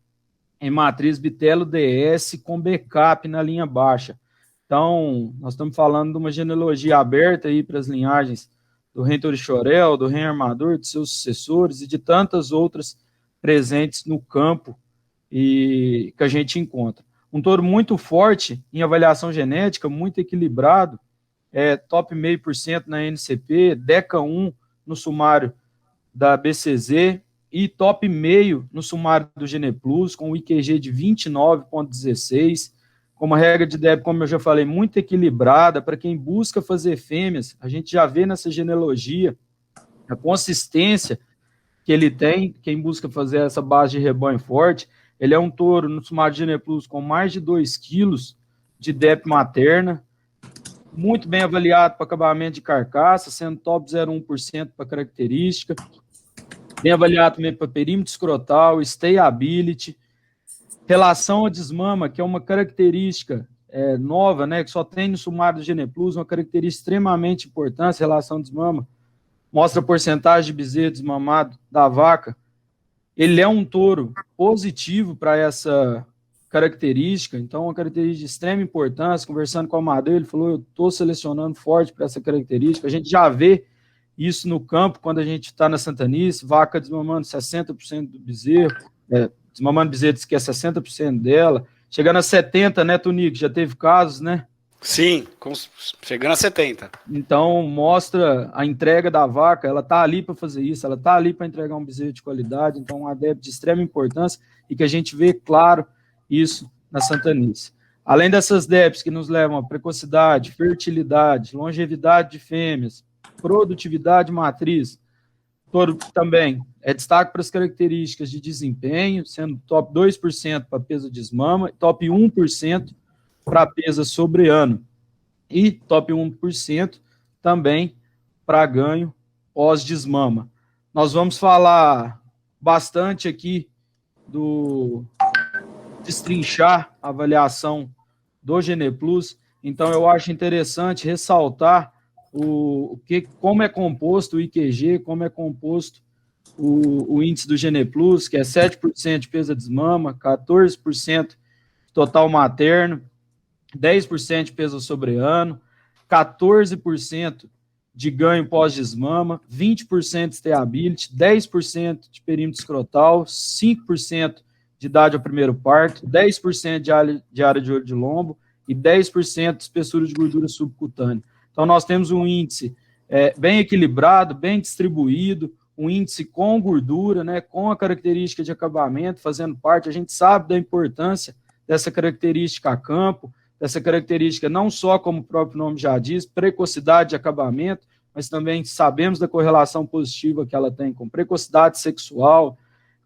em matriz Bitelo DS, com backup na linha baixa. Então, nós estamos falando de uma genealogia aberta aí para as linhagens do Rei Torixorel, do Rei Armador, de seus sucessores e de tantas outras presentes no campo e que a gente encontra. Um touro muito forte em avaliação genética, muito equilibrado, top 0,5% na NCP, DECA 1 no sumário da BCZ e top 0,5 no sumário do Geneplus, com o IQG de 29,16, com uma regra de débito, como eu já falei, muito equilibrada. Para quem busca fazer fêmeas, a gente já vê nessa genealogia a consistência que ele tem. Quem busca fazer essa base de rebanho forte, ele é um touro no sumário de Geneplus com mais de 2 quilos de débito materna, muito bem avaliado para acabamento de carcaça, sendo top 0,1% para característica, bem avaliado também para perímetro escrotal, stayability, relação a desmama, que é uma característica nova, né, que só tem no sumário do Geneplus, uma característica extremamente importante. Relação a desmama mostra a porcentagem de bezerro desmamado da vaca. Ele é um touro positivo para essa característica, então uma característica de extrema importância. Conversando com o Amadeu, ele falou, eu estou selecionando forte para essa característica. A gente já vê isso no campo, quando a gente está na Santanice, vaca desmamando 60% do bezerro, desmamando bezerro diz que é 60% dela, chegando a 70%, né, Tonico? Já teve casos, né? Sim, chegando a 70%. Então, mostra a entrega da vaca, ela está ali para fazer isso, ela está ali para entregar um bezerro de qualidade, então um adepto de extrema importância, e que a gente vê, claro, isso na Santanice. Além dessas DEPs que nos levam a precocidade, fertilidade, longevidade de fêmeas, produtividade matriz, touro também destaque para as características de desempenho, sendo top 2% para peso desmama, top 1% para pesa sobre ano, e top 1% também para ganho pós-desmama. Nós vamos falar bastante aqui destrinchar a avaliação do Geneplus, então eu acho interessante ressaltar como é composto o IQG, como é composto o índice do Geneplus, que é 7% de peso desmama, 14% total materno, 10% de peso sobre ano, 14% de ganho pós-desmama, 20% de stayability, 10% de perímetro escrotal, 5% de idade ao primeiro parto, 10% de área de olho de lombo e 10% de espessura de gordura subcutânea. Então, nós temos um índice bem equilibrado, bem distribuído, um índice com gordura, né, com a característica de acabamento fazendo parte. A gente sabe da importância dessa característica a campo, dessa característica não só, como o próprio nome já diz, precocidade de acabamento, mas também sabemos da correlação positiva que ela tem com precocidade sexual,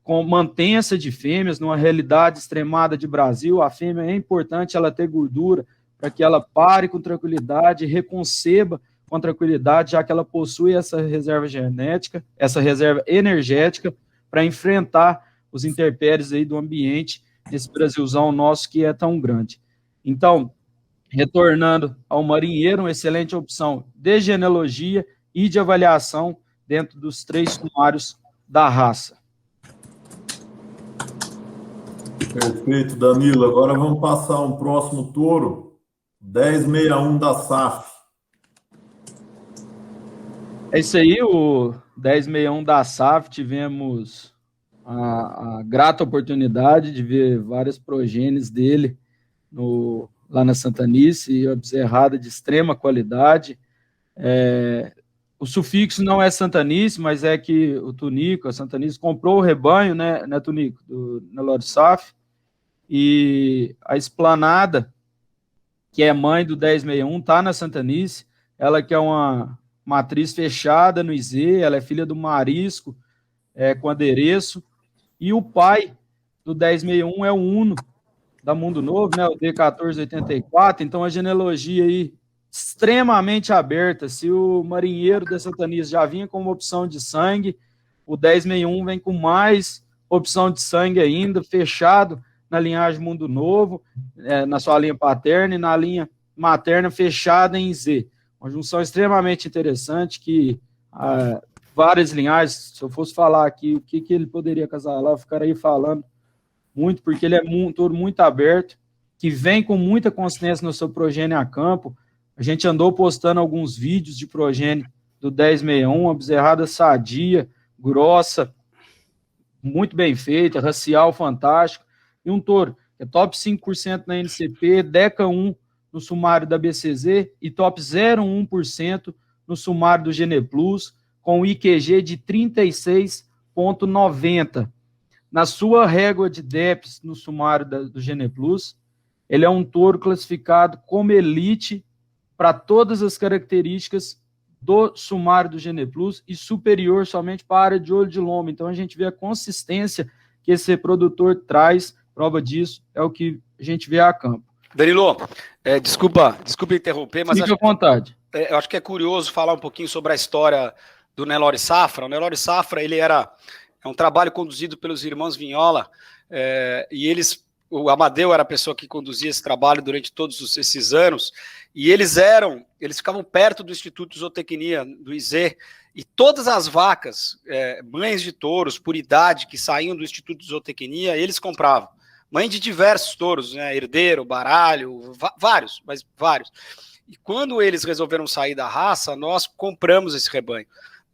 com mantença de fêmeas, numa realidade extremada de Brasil. A fêmea é importante ela ter gordura para que ela pare com tranquilidade, reconceba com tranquilidade, já que ela possui essa reserva genética, essa reserva energética, para enfrentar os intempéries aí do ambiente, nesse Brasilzão nosso que é tão grande. Então, retornando ao marinheiro, uma excelente opção de genealogia e de avaliação dentro dos 3 sumários da raça. Perfeito, Danilo. Agora vamos passar um próximo touro, 1061 da SAF. É isso aí, o 1061 da SAF, tivemos a grata oportunidade de ver várias progênies dele lá na Santanice, e a bezerrada de extrema qualidade. O sufixo não é Santanice, mas é que o Tunico, a Santanice, comprou o rebanho, né Tunico, do Nelore SAF, e a Esplanada, que é mãe do 1061, está na Santanice, ela que é uma matriz fechada no IZ, ela é filha do Marisco, com adereço, e o pai do 1061 é o Uno, da Mundo Novo, né, o D1484, então a genealogia aí extremamente aberta. Se o marinheiro da Santanice já vinha com uma opção de sangue, o 1061 vem com mais opção de sangue ainda, fechado na linhagem Mundo Novo, na sua linha paterna, e na linha materna fechada em Z. Uma junção extremamente interessante que várias linhagens, se eu fosse falar aqui o que ele poderia casar lá, eu ficaria falando muito, porque ele é um touro muito aberto, que vem com muita consciência no seu progênio a campo. A gente andou postando alguns vídeos de progênio do 1061, uma bezerrada sadia, grossa, muito bem feita, racial fantástico, e um touro que é top 5% na NCP, Deca 1 no sumário da BCZ e top 0,1% no sumário do Gene Plus, com IQG de 36,90. Na sua régua de DEPS no sumário do Gene Plus, ele é um touro classificado como elite para todas as características do sumário do Gene Plus e superior somente para a área de olho de lombo. Então a gente vê a consistência que esse reprodutor traz, prova disso é o que a gente vê a campo. Danilo, desculpa interromper, mas fica à vontade. Eu acho que é curioso falar um pouquinho sobre a história do Nelore Safra. O Nelore Safra, ele é um trabalho conduzido pelos irmãos Vinhola, e o Amadeu era a pessoa que conduzia esse trabalho durante todos esses anos, e eles ficavam perto do Instituto de Zootecnia, do IZ, e todas as vacas, mães de touros, por idade, que saíam do Instituto de Zootecnia, eles compravam. Mãe de diversos touros, né, herdeiro, baralho, vários. E quando eles resolveram sair da raça, nós compramos esse rebanho,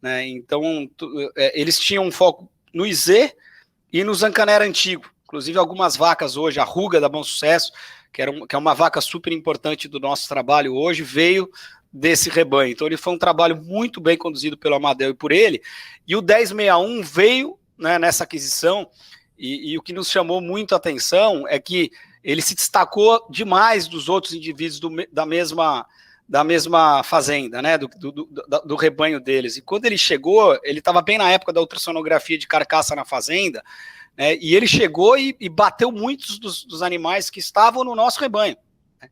né? Então, eles tinham um foco no IZ e no Zancanera antigo. Inclusive, algumas vacas hoje, a Ruga da Bom Sucesso, que é uma vaca super importante do nosso trabalho hoje, veio desse rebanho. Então, ele foi um trabalho muito bem conduzido pelo Amadeu e por ele. E o 1061 veio, né, nessa aquisição, e o que nos chamou muito a atenção é que ele se destacou demais dos outros indivíduos da mesma fazenda, né, do rebanho deles. E quando ele chegou, ele estava bem na época da ultrassonografia de carcaça na fazenda, né, e ele chegou e bateu muitos dos animais que estavam no nosso rebanho. Né.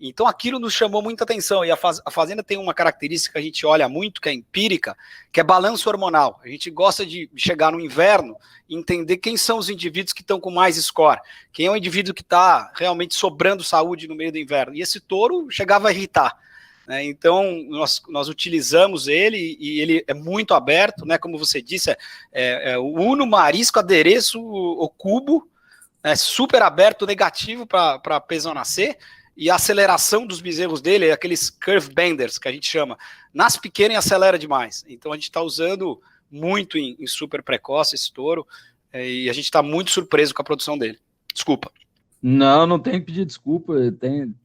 Então aquilo nos chamou muita atenção, e a fazenda tem uma característica que a gente olha muito, que é empírica, que é balanço hormonal. A gente gosta de chegar no inverno e entender quem são os indivíduos que estão com mais score, quem é o indivíduo que está realmente sobrando saúde no meio do inverno. E esse touro chegava a irritar. Então, nós utilizamos ele, e ele é muito aberto, né? Como você disse, o Uno, Marisco, adereço, o cubo, super aberto, negativo para peso nascer, e a aceleração dos bezerros dele é aqueles curve benders, que a gente chama. Nasce pequeno e acelera demais. Então, a gente está usando muito em super precoce esse touro, e a gente está muito surpreso com a produção dele. Desculpa. Não tem que pedir desculpa,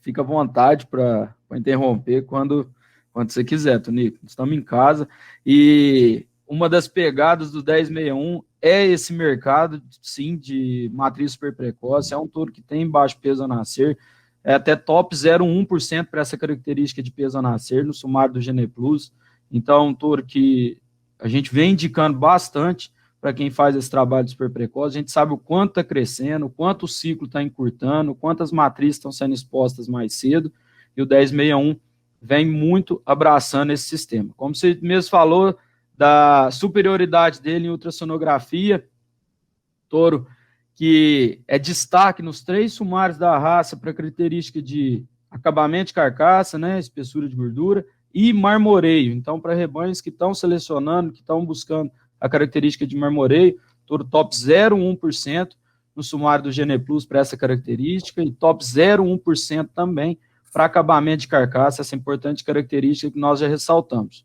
fica à vontade para interromper quando você quiser, Tonico. Estamos em casa, e uma das pegadas do 1061 é esse mercado, sim, de matriz super precoce. É um touro que tem baixo peso a nascer, até top 0,1% para essa característica de peso a nascer no sumário do Gene Plus. Então, um touro que a gente vem indicando bastante para quem faz esse trabalho de super precoce. A gente sabe o quanto está crescendo, o quanto o ciclo está encurtando, quantas matrizes estão sendo expostas mais cedo, e o 1061 vem muito abraçando esse sistema. Como você mesmo falou, da superioridade dele em ultrassonografia, touro que é destaque nos 3 sumários da raça para característica de acabamento de carcaça, né, espessura de gordura e marmoreio. Então, para rebanhos que estão selecionando, que estão buscando a característica de marmoreio, touro top 0,1% no sumário do Gene Plus para essa característica e top 0,1% também para acabamento de carcaça, essa importante característica que nós já ressaltamos.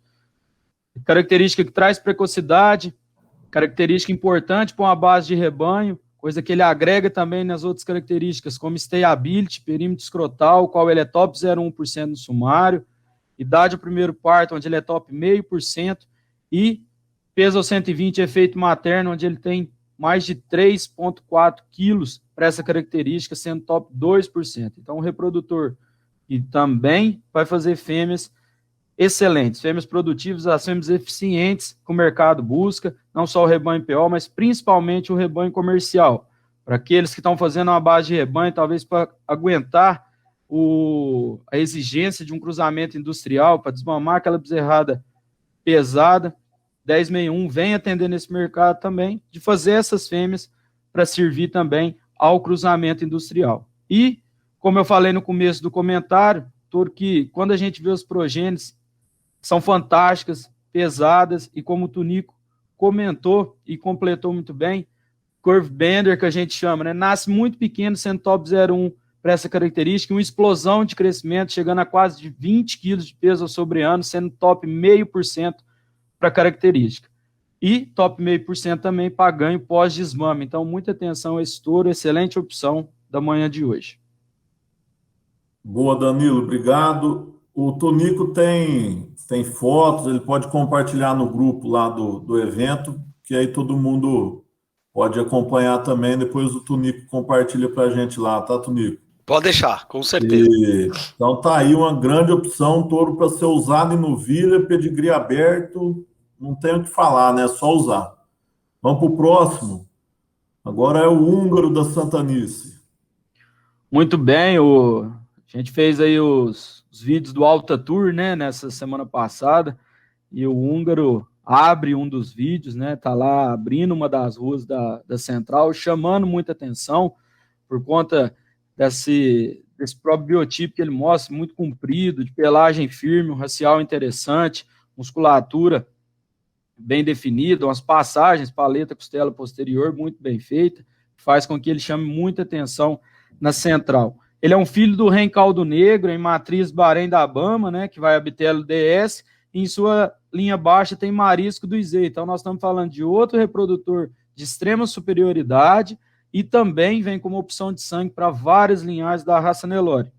Característica que traz precocidade, característica importante para uma base de rebanho, coisa que ele agrega também nas outras características, como stayability, perímetro escrotal, qual ele é top 0,1% no sumário, idade ao primeiro parto, onde ele é top 0,5%, e peso ao 120, efeito materno, onde ele tem mais de 3,4 quilos para essa característica, sendo top 2%. Então, o reprodutor que também vai fazer fêmeas excelentes, fêmeas produtivas, as fêmeas eficientes que o mercado busca, não só o rebanho PO, mas principalmente o rebanho comercial. Para aqueles que estão fazendo uma base de rebanho, talvez para aguentar a exigência de um cruzamento industrial, para desmamar aquela bezerrada pesada, 1061 vem atender nesse mercado também, de fazer essas fêmeas para servir também ao cruzamento industrial. E, como eu falei no começo do comentário, porque quando a gente vê os progênitos, são fantásticas, pesadas, e como o Tunico comentou e completou muito bem, curve bender, que a gente chama, né? Nasce muito pequeno, sendo top 0,1 para essa característica, uma explosão de crescimento, chegando a quase de 20 quilos de peso ao sobre ano, sendo top 0,5% para a característica. E top 0,5% também para ganho pós-desmame. Então, muita atenção a esse touro, excelente opção da manhã de hoje. Boa, Danilo, obrigado. O Tonico tem fotos, ele pode compartilhar no grupo lá do evento, que aí todo mundo pode acompanhar também. Depois o Tonico compartilha para a gente lá, tá, Tonico? Pode deixar, com certeza. Então tá aí uma grande opção, touro para ser usado em novilha, pedigree aberto, não tem o que falar, né? É só usar. Vamos para o próximo. Agora é o húngaro da Santanice. Muito bem, a gente fez aí os vídeos do Alta Tour, né, nessa semana passada, e o húngaro abre um dos vídeos, né, tá lá abrindo uma das ruas da Central, chamando muita atenção por conta desse próprio biotipo que ele mostra, muito comprido, de pelagem firme, um racial interessante, musculatura bem definida, umas passagens, paleta, costela posterior, muito bem feita, faz com que ele chame muita atenção na Central. Ele é um filho do Ren Caldo Negro, em matriz Bahrein da Bama, né, que vai a Bitelo DS, e em sua linha baixa tem Marisco do Izei. Então nós estamos falando de outro reprodutor de extrema superioridade e também vem como opção de sangue para várias linhagens da raça Nelore.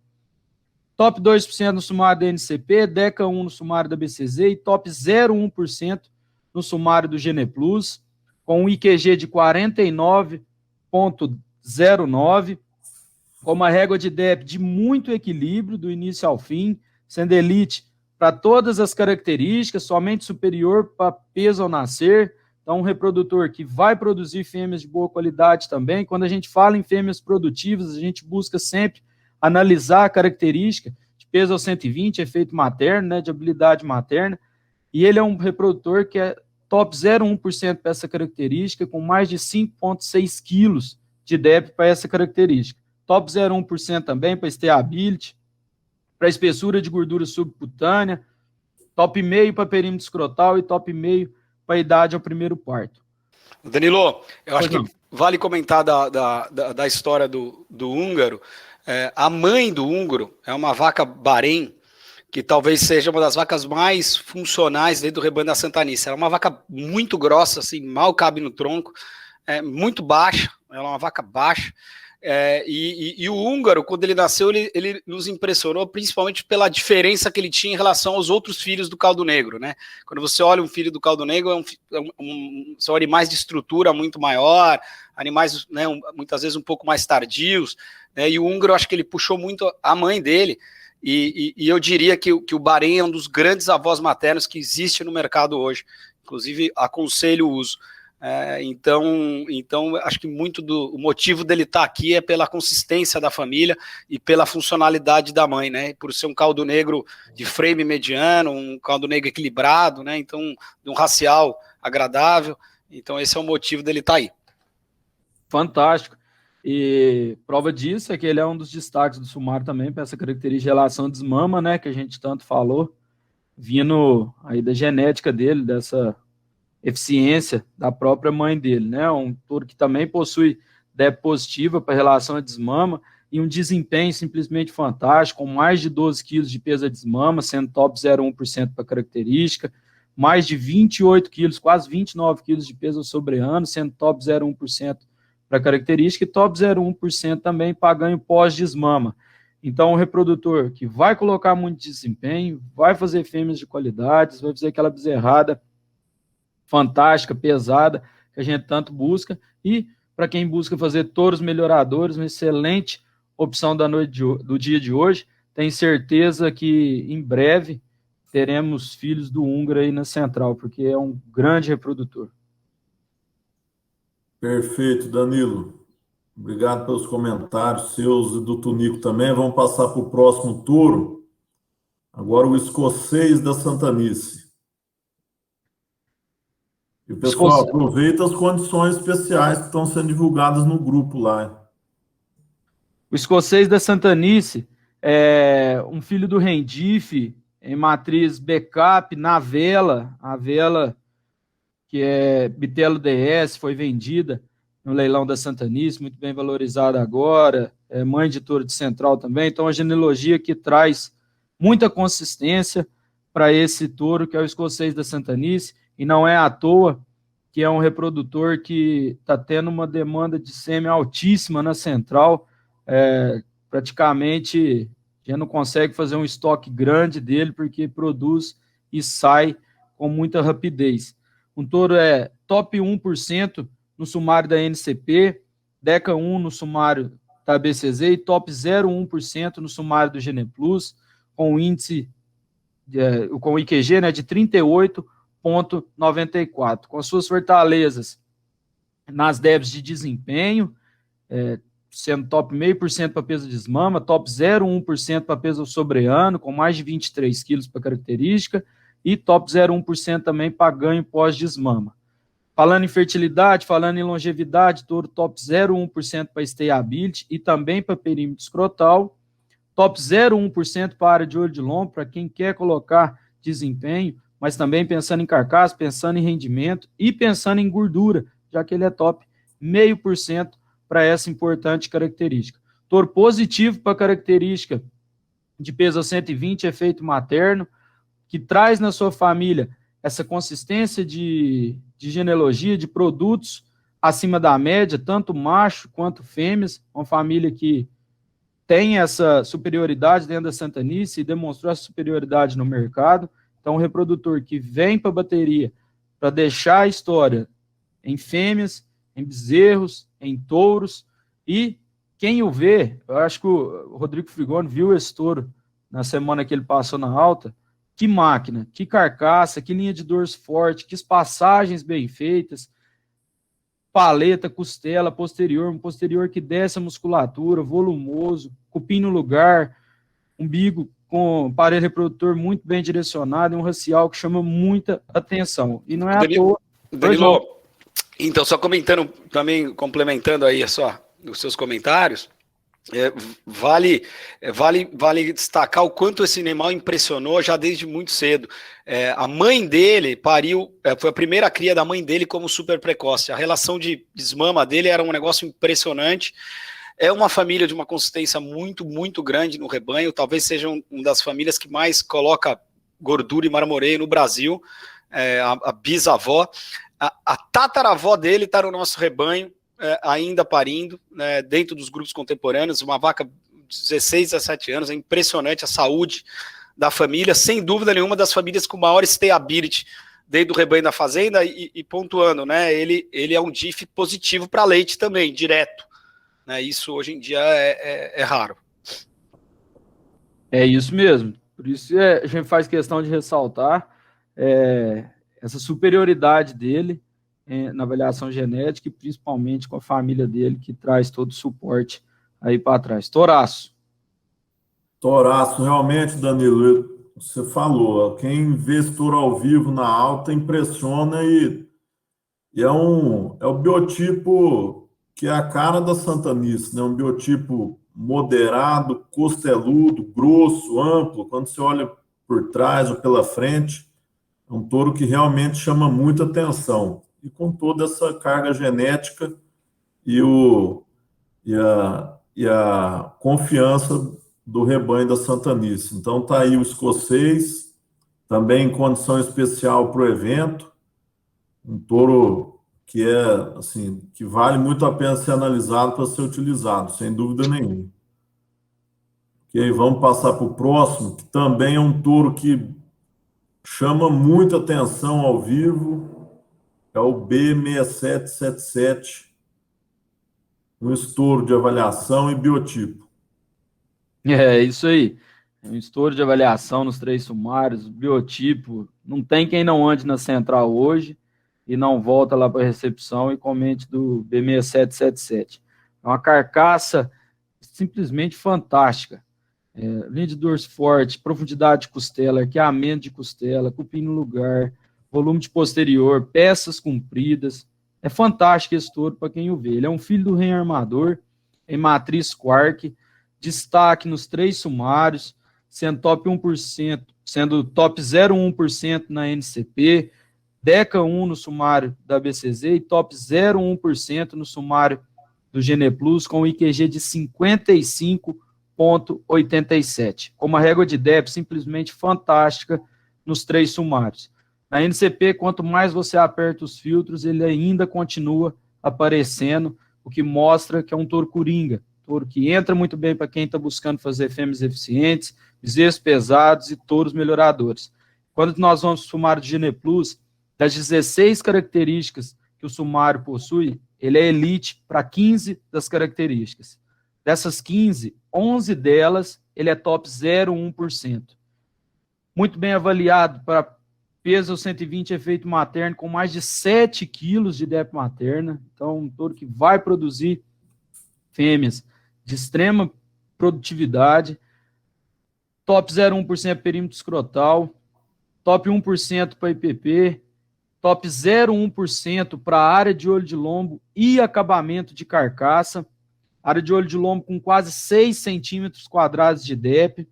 Top 2% no sumário da NCP, Deca 1 no sumário da BCZ e top 0,1% no sumário do Gene Plus, com um IQG de 49,09, com uma régua de DEP de muito equilíbrio, do início ao fim, sendo elite para todas as características, somente superior para peso ao nascer. Então, um reprodutor que vai produzir fêmeas de boa qualidade também. Quando a gente fala em fêmeas produtivas, a gente busca sempre analisar a característica de peso ao 120, efeito materno, né, de habilidade materna, e ele é um reprodutor que é top 0,1% para essa característica, com mais de 5,6 quilos de DEP para essa característica. Top 0,1% também para stayability, para espessura de gordura subcutânea, top 0,5 para perímetro escrotal e top 0,5 para idade ao primeiro parto. Danilo, eu acho que vale comentar da história do húngaro. A mãe do húngaro é uma vaca Bahrein, que talvez seja uma das vacas mais funcionais dentro do rebanho da Santanice. Ela é uma vaca muito grossa, assim, mal cabe no tronco, muito baixa, ela é uma vaca baixa. E o húngaro, quando ele nasceu, ele nos impressionou principalmente pela diferença que ele tinha em relação aos outros filhos do caldo negro, né? Quando você olha um filho do caldo negro, são animais de estrutura muito maior, animais, né, muitas vezes um pouco mais tardios, né? E o húngaro, eu acho que ele puxou muito a mãe dele, e eu diria que o Bahrein é um dos grandes avós maternos que existe no mercado hoje. Inclusive, aconselho o uso. Então, acho que muito o motivo dele estar aqui é pela consistência da família e pela funcionalidade da mãe, né? Por ser um caldo negro de frame mediano, um caldo negro equilibrado, né? Então, de um racial agradável. Então, esse é o motivo dele estar aí. Fantástico. E prova disso é que ele é um dos destaques do sumário também, para essa característica de relação desmama, né? Que a gente tanto falou, vindo aí da genética dele, dessa eficiência da própria mãe dele, né? Um touro que também possui DEP positiva para relação a desmama e um desempenho simplesmente fantástico, com mais de 12 quilos de peso a desmama, sendo top 0,1% para característica, mais de 28 quilos, quase 29 quilos de peso sobre ano, sendo top 0,1% para característica e top 0,1% também para ganho pós-desmama. Então, o reprodutor que vai colocar muito desempenho, vai fazer fêmeas de qualidades, vai fazer aquela bezerrada fantástica, pesada, que a gente tanto busca, e para quem busca fazer touros melhoradores, uma excelente opção do dia de hoje. Tenho certeza que em breve teremos filhos do húngaro aí na central, porque é um grande reprodutor. Perfeito, Danilo. Obrigado pelos comentários seus e do Tunico também. Vamos passar para o próximo touro. Agora o escocês da Santanice. E o pessoal aproveita as condições especiais que estão sendo divulgadas no grupo lá. O escocês da Santanice é um filho do Rendife, em matriz backup, na vela, a vela que é Bitelo DS, foi vendida no leilão da Santanice, muito bem valorizada agora, é mãe de touro de central também, então a genealogia que traz muita consistência para esse touro, que é o escocês da Santanice, e não é à toa que é um reprodutor que está tendo uma demanda de sêmen altíssima na central, praticamente já não consegue fazer um estoque grande dele, porque produz e sai com muita rapidez. Um touro é top 1% no sumário da NCP, Deca 1 no sumário da BCZ e top 0,1% no sumário do Gene Plus, com o índice, com o IQG, né, de 38,94. Com suas fortalezas nas DEBs de desempenho, sendo top 0,5% para peso de desmama, top 0,1% para peso sobre ano, com mais de 23 quilos para característica, e top 0,1% também para ganho pós-desmama. Falando em fertilidade, falando em longevidade, touro top 0,1% para stayability e também para perímetro escrotal, top 0,1% para área de olho de lombo, para quem quer colocar desempenho, mas também pensando em carcaça, pensando em rendimento e pensando em gordura, já que ele é top 0,5% para essa importante característica. Touro positivo para característica de peso a 120, efeito materno, que traz na sua família essa consistência de genealogia, de produtos acima da média, tanto macho quanto fêmeas, uma família que tem essa superioridade dentro da Santanice e demonstrou essa superioridade no mercado. Então, um reprodutor que vem para a bateria para deixar a história em fêmeas, em bezerros, em touros, e quem o vê, eu acho que o Rodrigo Frigoni viu esse touro na semana que ele passou na alta, que máquina, que carcaça, que linha de dorso forte, que passagens bem feitas, paleta, costela, posterior, um posterior que desce a musculatura, volumoso, cupim no lugar, umbigo com aparelho reprodutor muito bem direcionado, e um racial que chama muita atenção. E não é à toa. Danilo, então, só comentando, também complementando aí os seus comentários, vale destacar o quanto esse animal impressionou já desde muito cedo. A mãe dele pariu, foi a primeira cria da mãe dele como super precoce. A relação de desmama dele era um negócio impressionante. É uma família de uma consistência muito, muito grande no rebanho, talvez seja uma das famílias que mais coloca gordura e marmoreio no Brasil, a bisavó. A tataravó dele está no nosso rebanho, ainda parindo, né, dentro dos grupos contemporâneos, uma vaca de 16, 17 anos, é impressionante a saúde da família, sem dúvida nenhuma das famílias com maior stayability dentro do rebanho da fazenda, e pontuando, né, ele é um DIF positivo para leite também, direto, né? Isso hoje em dia é raro. É isso mesmo. Por isso a gente faz questão de ressaltar essa superioridade dele na avaliação genética e principalmente com a família dele, que traz todo o suporte aí para trás. Toraço. Toraço, realmente, Danilo, você falou, quem vê esse touro ao vivo na alta impressiona e é o biotipo que é a cara da Santanice, né? Um biotipo moderado, costeludo, grosso, amplo. Quando você olha por trás ou pela frente, é um touro que realmente chama muita atenção. E com toda essa carga genética e, a confiança do rebanho da Santanice. Então tá aí o escocês, também em condição especial para o evento, um touro que assim, que vale muito a pena ser analisado para ser utilizado, sem dúvida nenhuma. Ok, vamos passar para o próximo, que também é um touro que chama muita atenção ao vivo, é o B6777, um estouro de avaliação e biotipo. É isso aí. Um estouro de avaliação nos 3 sumários, biotipo. Não tem quem não ande na central hoje e não volta lá para a recepção e comente do B6777. É uma carcaça simplesmente fantástica. Linha de dorso forte, profundidade de costela, arqueamento de costela, cupim no lugar, volume de posterior, peças compridas. É fantástico esse touro para quem o vê. Ele é um filho do rei armador, em matriz Quark, destaque nos 3 sumários, sendo top 1%, sendo top 0,1% na NCP, DECA 1 no sumário da BCZ e top 0,1% no sumário do Gene Plus, com IQG de 55,87. Com uma régua de DEP simplesmente fantástica nos 3 sumários. Na NCP, quanto mais você aperta os filtros, ele ainda continua aparecendo, o que mostra que é um touro coringa, touro que entra muito bem para quem está buscando fazer fêmeas eficientes, bezerros pesados e touros melhoradores. Quando nós vamos para o sumário de Gene Plus, das 16 características que o sumário possui, ele é elite para 15 das características. Dessas 15, 11 delas, ele é top 0,1%. Muito bem avaliado para peso 120 efeito materno, com mais de 7 quilos de DEP materna. Então, um touro que vai produzir fêmeas de extrema produtividade. Top 0,1% perímetro escrotal. Top 1% para IPP. Top 0,1% para a área de olho de lombo e acabamento de carcaça. Área de olho de lombo com quase 6 centímetros quadrados de DEP.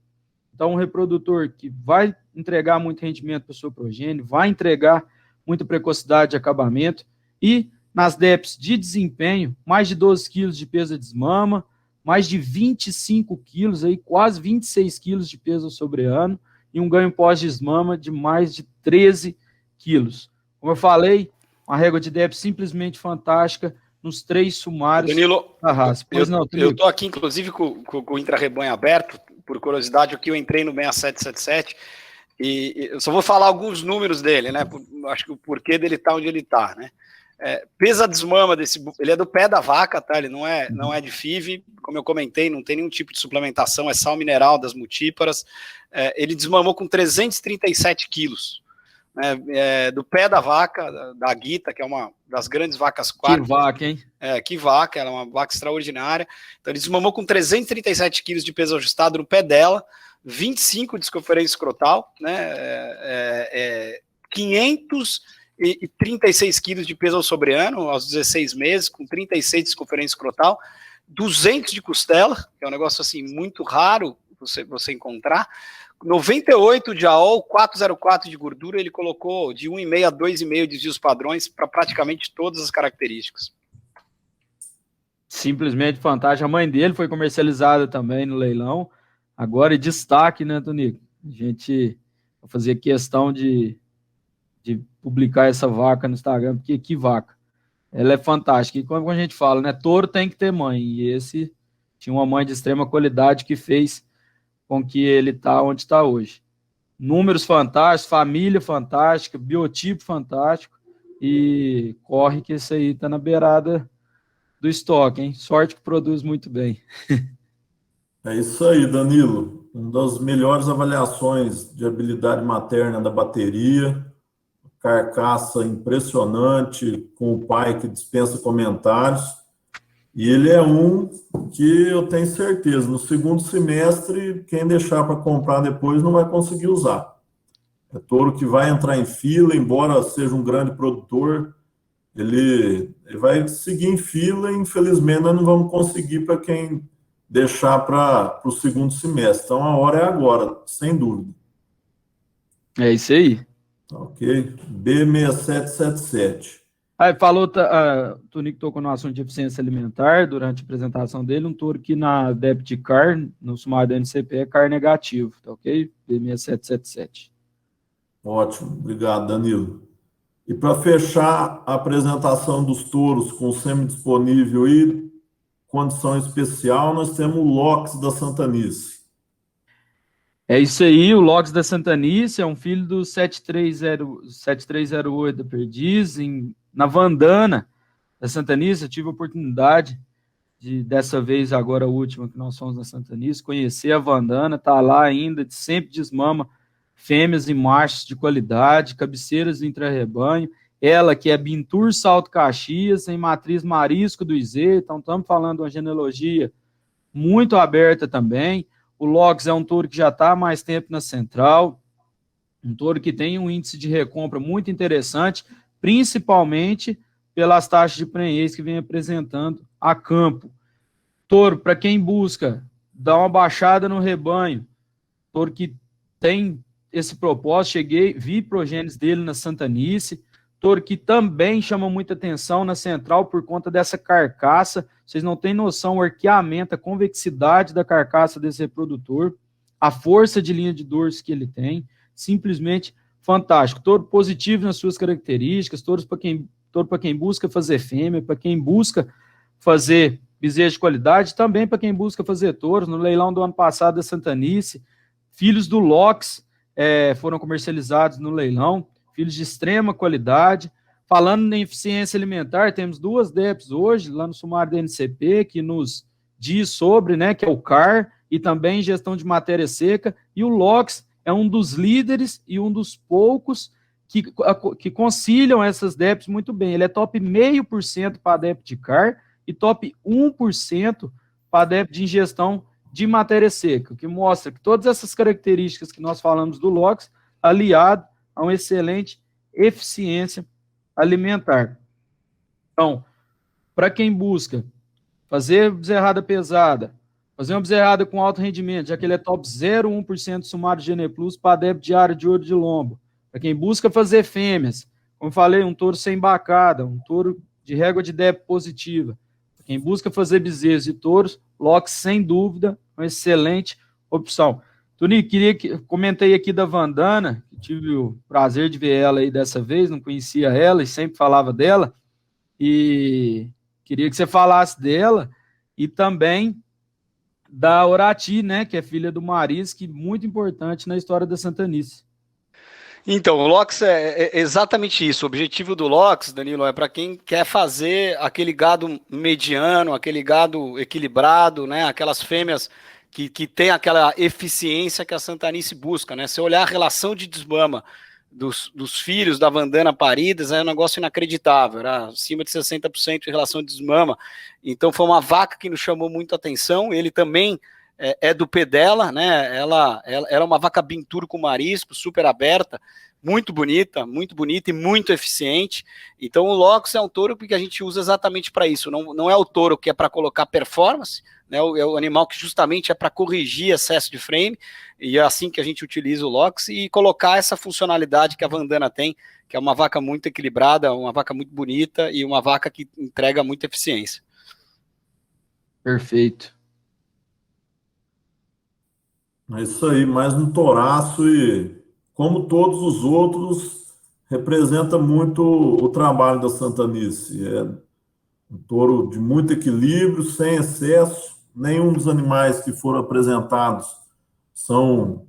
Então, um reprodutor que vai entregar muito rendimento para o seu progênio, vai entregar muita precocidade de acabamento. E nas DEPs de desempenho, mais de 12 quilos de peso de desmama, mais de 25 quilos, aí, quase 26 quilos de peso sobre ano, e um ganho pós-desmama de mais de 13 quilos. Como eu falei, uma régua de DEP simplesmente fantástica nos 3 sumários Danilo, da raça. Eu estou aqui, inclusive, com o intra-rebanho aberto, por curiosidade, o que eu entrei no 6777, e eu só vou falar alguns números dele, né? Acho que o porquê dele tá onde ele tá, né? Pesa desmama ele é do pé da vaca, tá? Ele não é de FIV, como eu comentei, não tem nenhum tipo de suplementação, é sal mineral das multíparas. Ele desmamou com 337 quilos, né? Do pé da vaca, da Guita, que é uma das grandes vacas quartas. Que vaca, hein? Que vaca, ela é uma vaca extraordinária. Então ele desmamou com 337 quilos de peso ajustado no pé dela, 25 de circunferência escrotal, né? 536 quilos de peso ao sobreano, aos 16 meses, com 36 de circunferência escrotal, 200 de costela, que é um negócio assim muito raro você encontrar, 98 de AOL, 404 de gordura, ele colocou de 1,5 a 2,5 desvios padrões para praticamente todas as características. Simplesmente fantástico. A mãe dele foi comercializada também no leilão. Agora, em destaque, né, Tonico? A gente vai fazer questão de publicar essa vaca no Instagram, porque que vaca. Ela é fantástica. E como a gente fala, né, touro tem que ter mãe. E esse tinha uma mãe de extrema qualidade que fez com que ele está onde está hoje. Números fantásticos, família fantástica, biotipo fantástico, e corre que esse aí está na beirada do estoque, hein? Sorte que produz muito bem. É isso aí, Danilo. Uma das melhores avaliações de habilidade materna da bateria, carcaça impressionante, com o pai que dispensa comentários. E ele é um que eu tenho certeza, no segundo semestre, quem deixar para comprar depois não vai conseguir usar. É touro que vai entrar em fila, embora seja um grande produtor, ele vai seguir em fila e, infelizmente, nós não vamos conseguir para quem deixar para o segundo semestre. Então, a hora é agora, sem dúvida. É isso aí. Ok? B6777. Aí falou, o Tonico tocou no assunto de eficiência alimentar durante a apresentação dele, um touro que na debit car, no sumário da NCP, é CAR negativo, tá ok? B6777. Ótimo, obrigado, Danilo. E para fechar a apresentação dos touros com semi-disponível e condição especial, nós temos o Lox da Santanice. É isso aí, o Lox da Santanice é um filho do 7308 da Perdiz, na Vandana da Santanice. Eu tive a oportunidade de, dessa vez, agora a última que nós fomos na Santanice, conhecer a Vandana, tá lá ainda, sempre desmama fêmeas e machos de qualidade, cabeceiras do intra-rebanho, ela que é Bintur Salto Caxias, em matriz Marisco do Izê, então estamos falando de uma genealogia muito aberta também. O Lox é um touro que já está há mais tempo na central, um touro que tem um índice de recompra muito interessante, principalmente pelas taxas de prenhez que vem apresentando a campo. Touro, para quem busca dar uma baixada no rebanho, touro que tem esse propósito, vi progênios dele na Santanice, touro que também chama muita atenção na central por conta dessa carcaça. Vocês não têm noção, o arqueamento, a convexidade da carcaça desse reprodutor, a força de linha de dorso que ele tem, simplesmente fantástico. Touro positivo nas suas características, touro para quem busca fazer fêmea, para quem busca fazer bezerros de qualidade, também para quem busca fazer touros. No leilão do ano passado da Santanice, filhos do Lox foram comercializados no leilão, filhos de extrema qualidade. Falando em eficiência alimentar, temos duas DEPs hoje, lá no sumário da NCP, que nos diz sobre, né, que é o CAR, e também gestão de matéria seca, e o LOX é um dos líderes e um dos poucos que conciliam essas DEPs muito bem. Ele é top 0,5% para a DEP de CAR e top 1% para a DEP de ingestão de matéria seca, o que mostra que todas essas características que nós falamos do LOX, aliado a uma excelente eficiência alimentar. Então, para quem busca fazer bezerrada pesada, fazer uma bezerrada com alto rendimento, já que ele é top 0,1% sumário Gene Plus para débito diário de ouro de lombo. Para quem busca fazer fêmeas, como falei, um touro sem bacada, um touro de régua de débito positiva. Para quem busca fazer bezerros e touros, Lox, sem dúvida, uma excelente opção. Tonico, comentei aqui da Vandana, tive o prazer de ver ela aí dessa vez, não conhecia ela e sempre falava dela, e queria que você falasse dela e também da Orati, né, que é filha do Maris, que é muito importante na história da Santanice. Então, o LOX é exatamente isso. O objetivo do LOX, Danilo, é para quem quer fazer aquele gado mediano, aquele gado equilibrado, né, aquelas fêmeas que tem aquela eficiência que a Santanice busca, né? Se olhar a relação de desmama dos filhos da Vandana paridas, é um negócio inacreditável, era acima de 60% em relação de desmama. Então foi uma vaca que nos chamou muito a atenção. Ele também é do pé dela, né? Ela é uma vaca Bintur com marisco, super aberta, muito bonita e muito eficiente. Então o Lox é um touro que a gente usa exatamente para isso. Não é o touro que é para colocar performance, né? É o animal que justamente é para corrigir excesso de frame, e é assim que a gente utiliza o Lox e colocar essa funcionalidade que a Vandana tem, que é uma vaca muito equilibrada, uma vaca muito bonita e uma vaca que entrega muita eficiência. Perfeito. É isso aí, mais um touraço e, como todos os outros, representa muito o trabalho da Santanice. É um touro de muito equilíbrio, sem excesso. Nenhum dos animais que foram apresentados são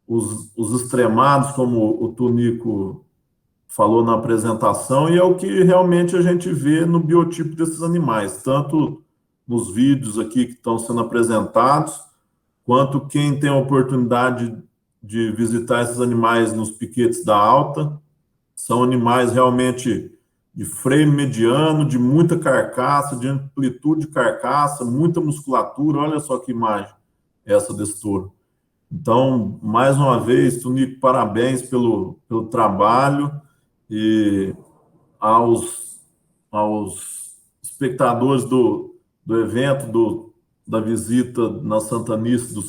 os extremados, como o Tonico falou na apresentação, e é o que realmente a gente vê no biotipo desses animais, tanto nos vídeos aqui que estão sendo apresentados, quanto quem tem a oportunidade de visitar esses animais nos piquetes da alta. São animais realmente de freio mediano, de muita carcaça, de amplitude de carcaça, muita musculatura. Olha só que imagem essa desse touro. Então, mais uma vez, Tunico, parabéns pelo trabalho, e aos espectadores do evento, da visita na Santanice do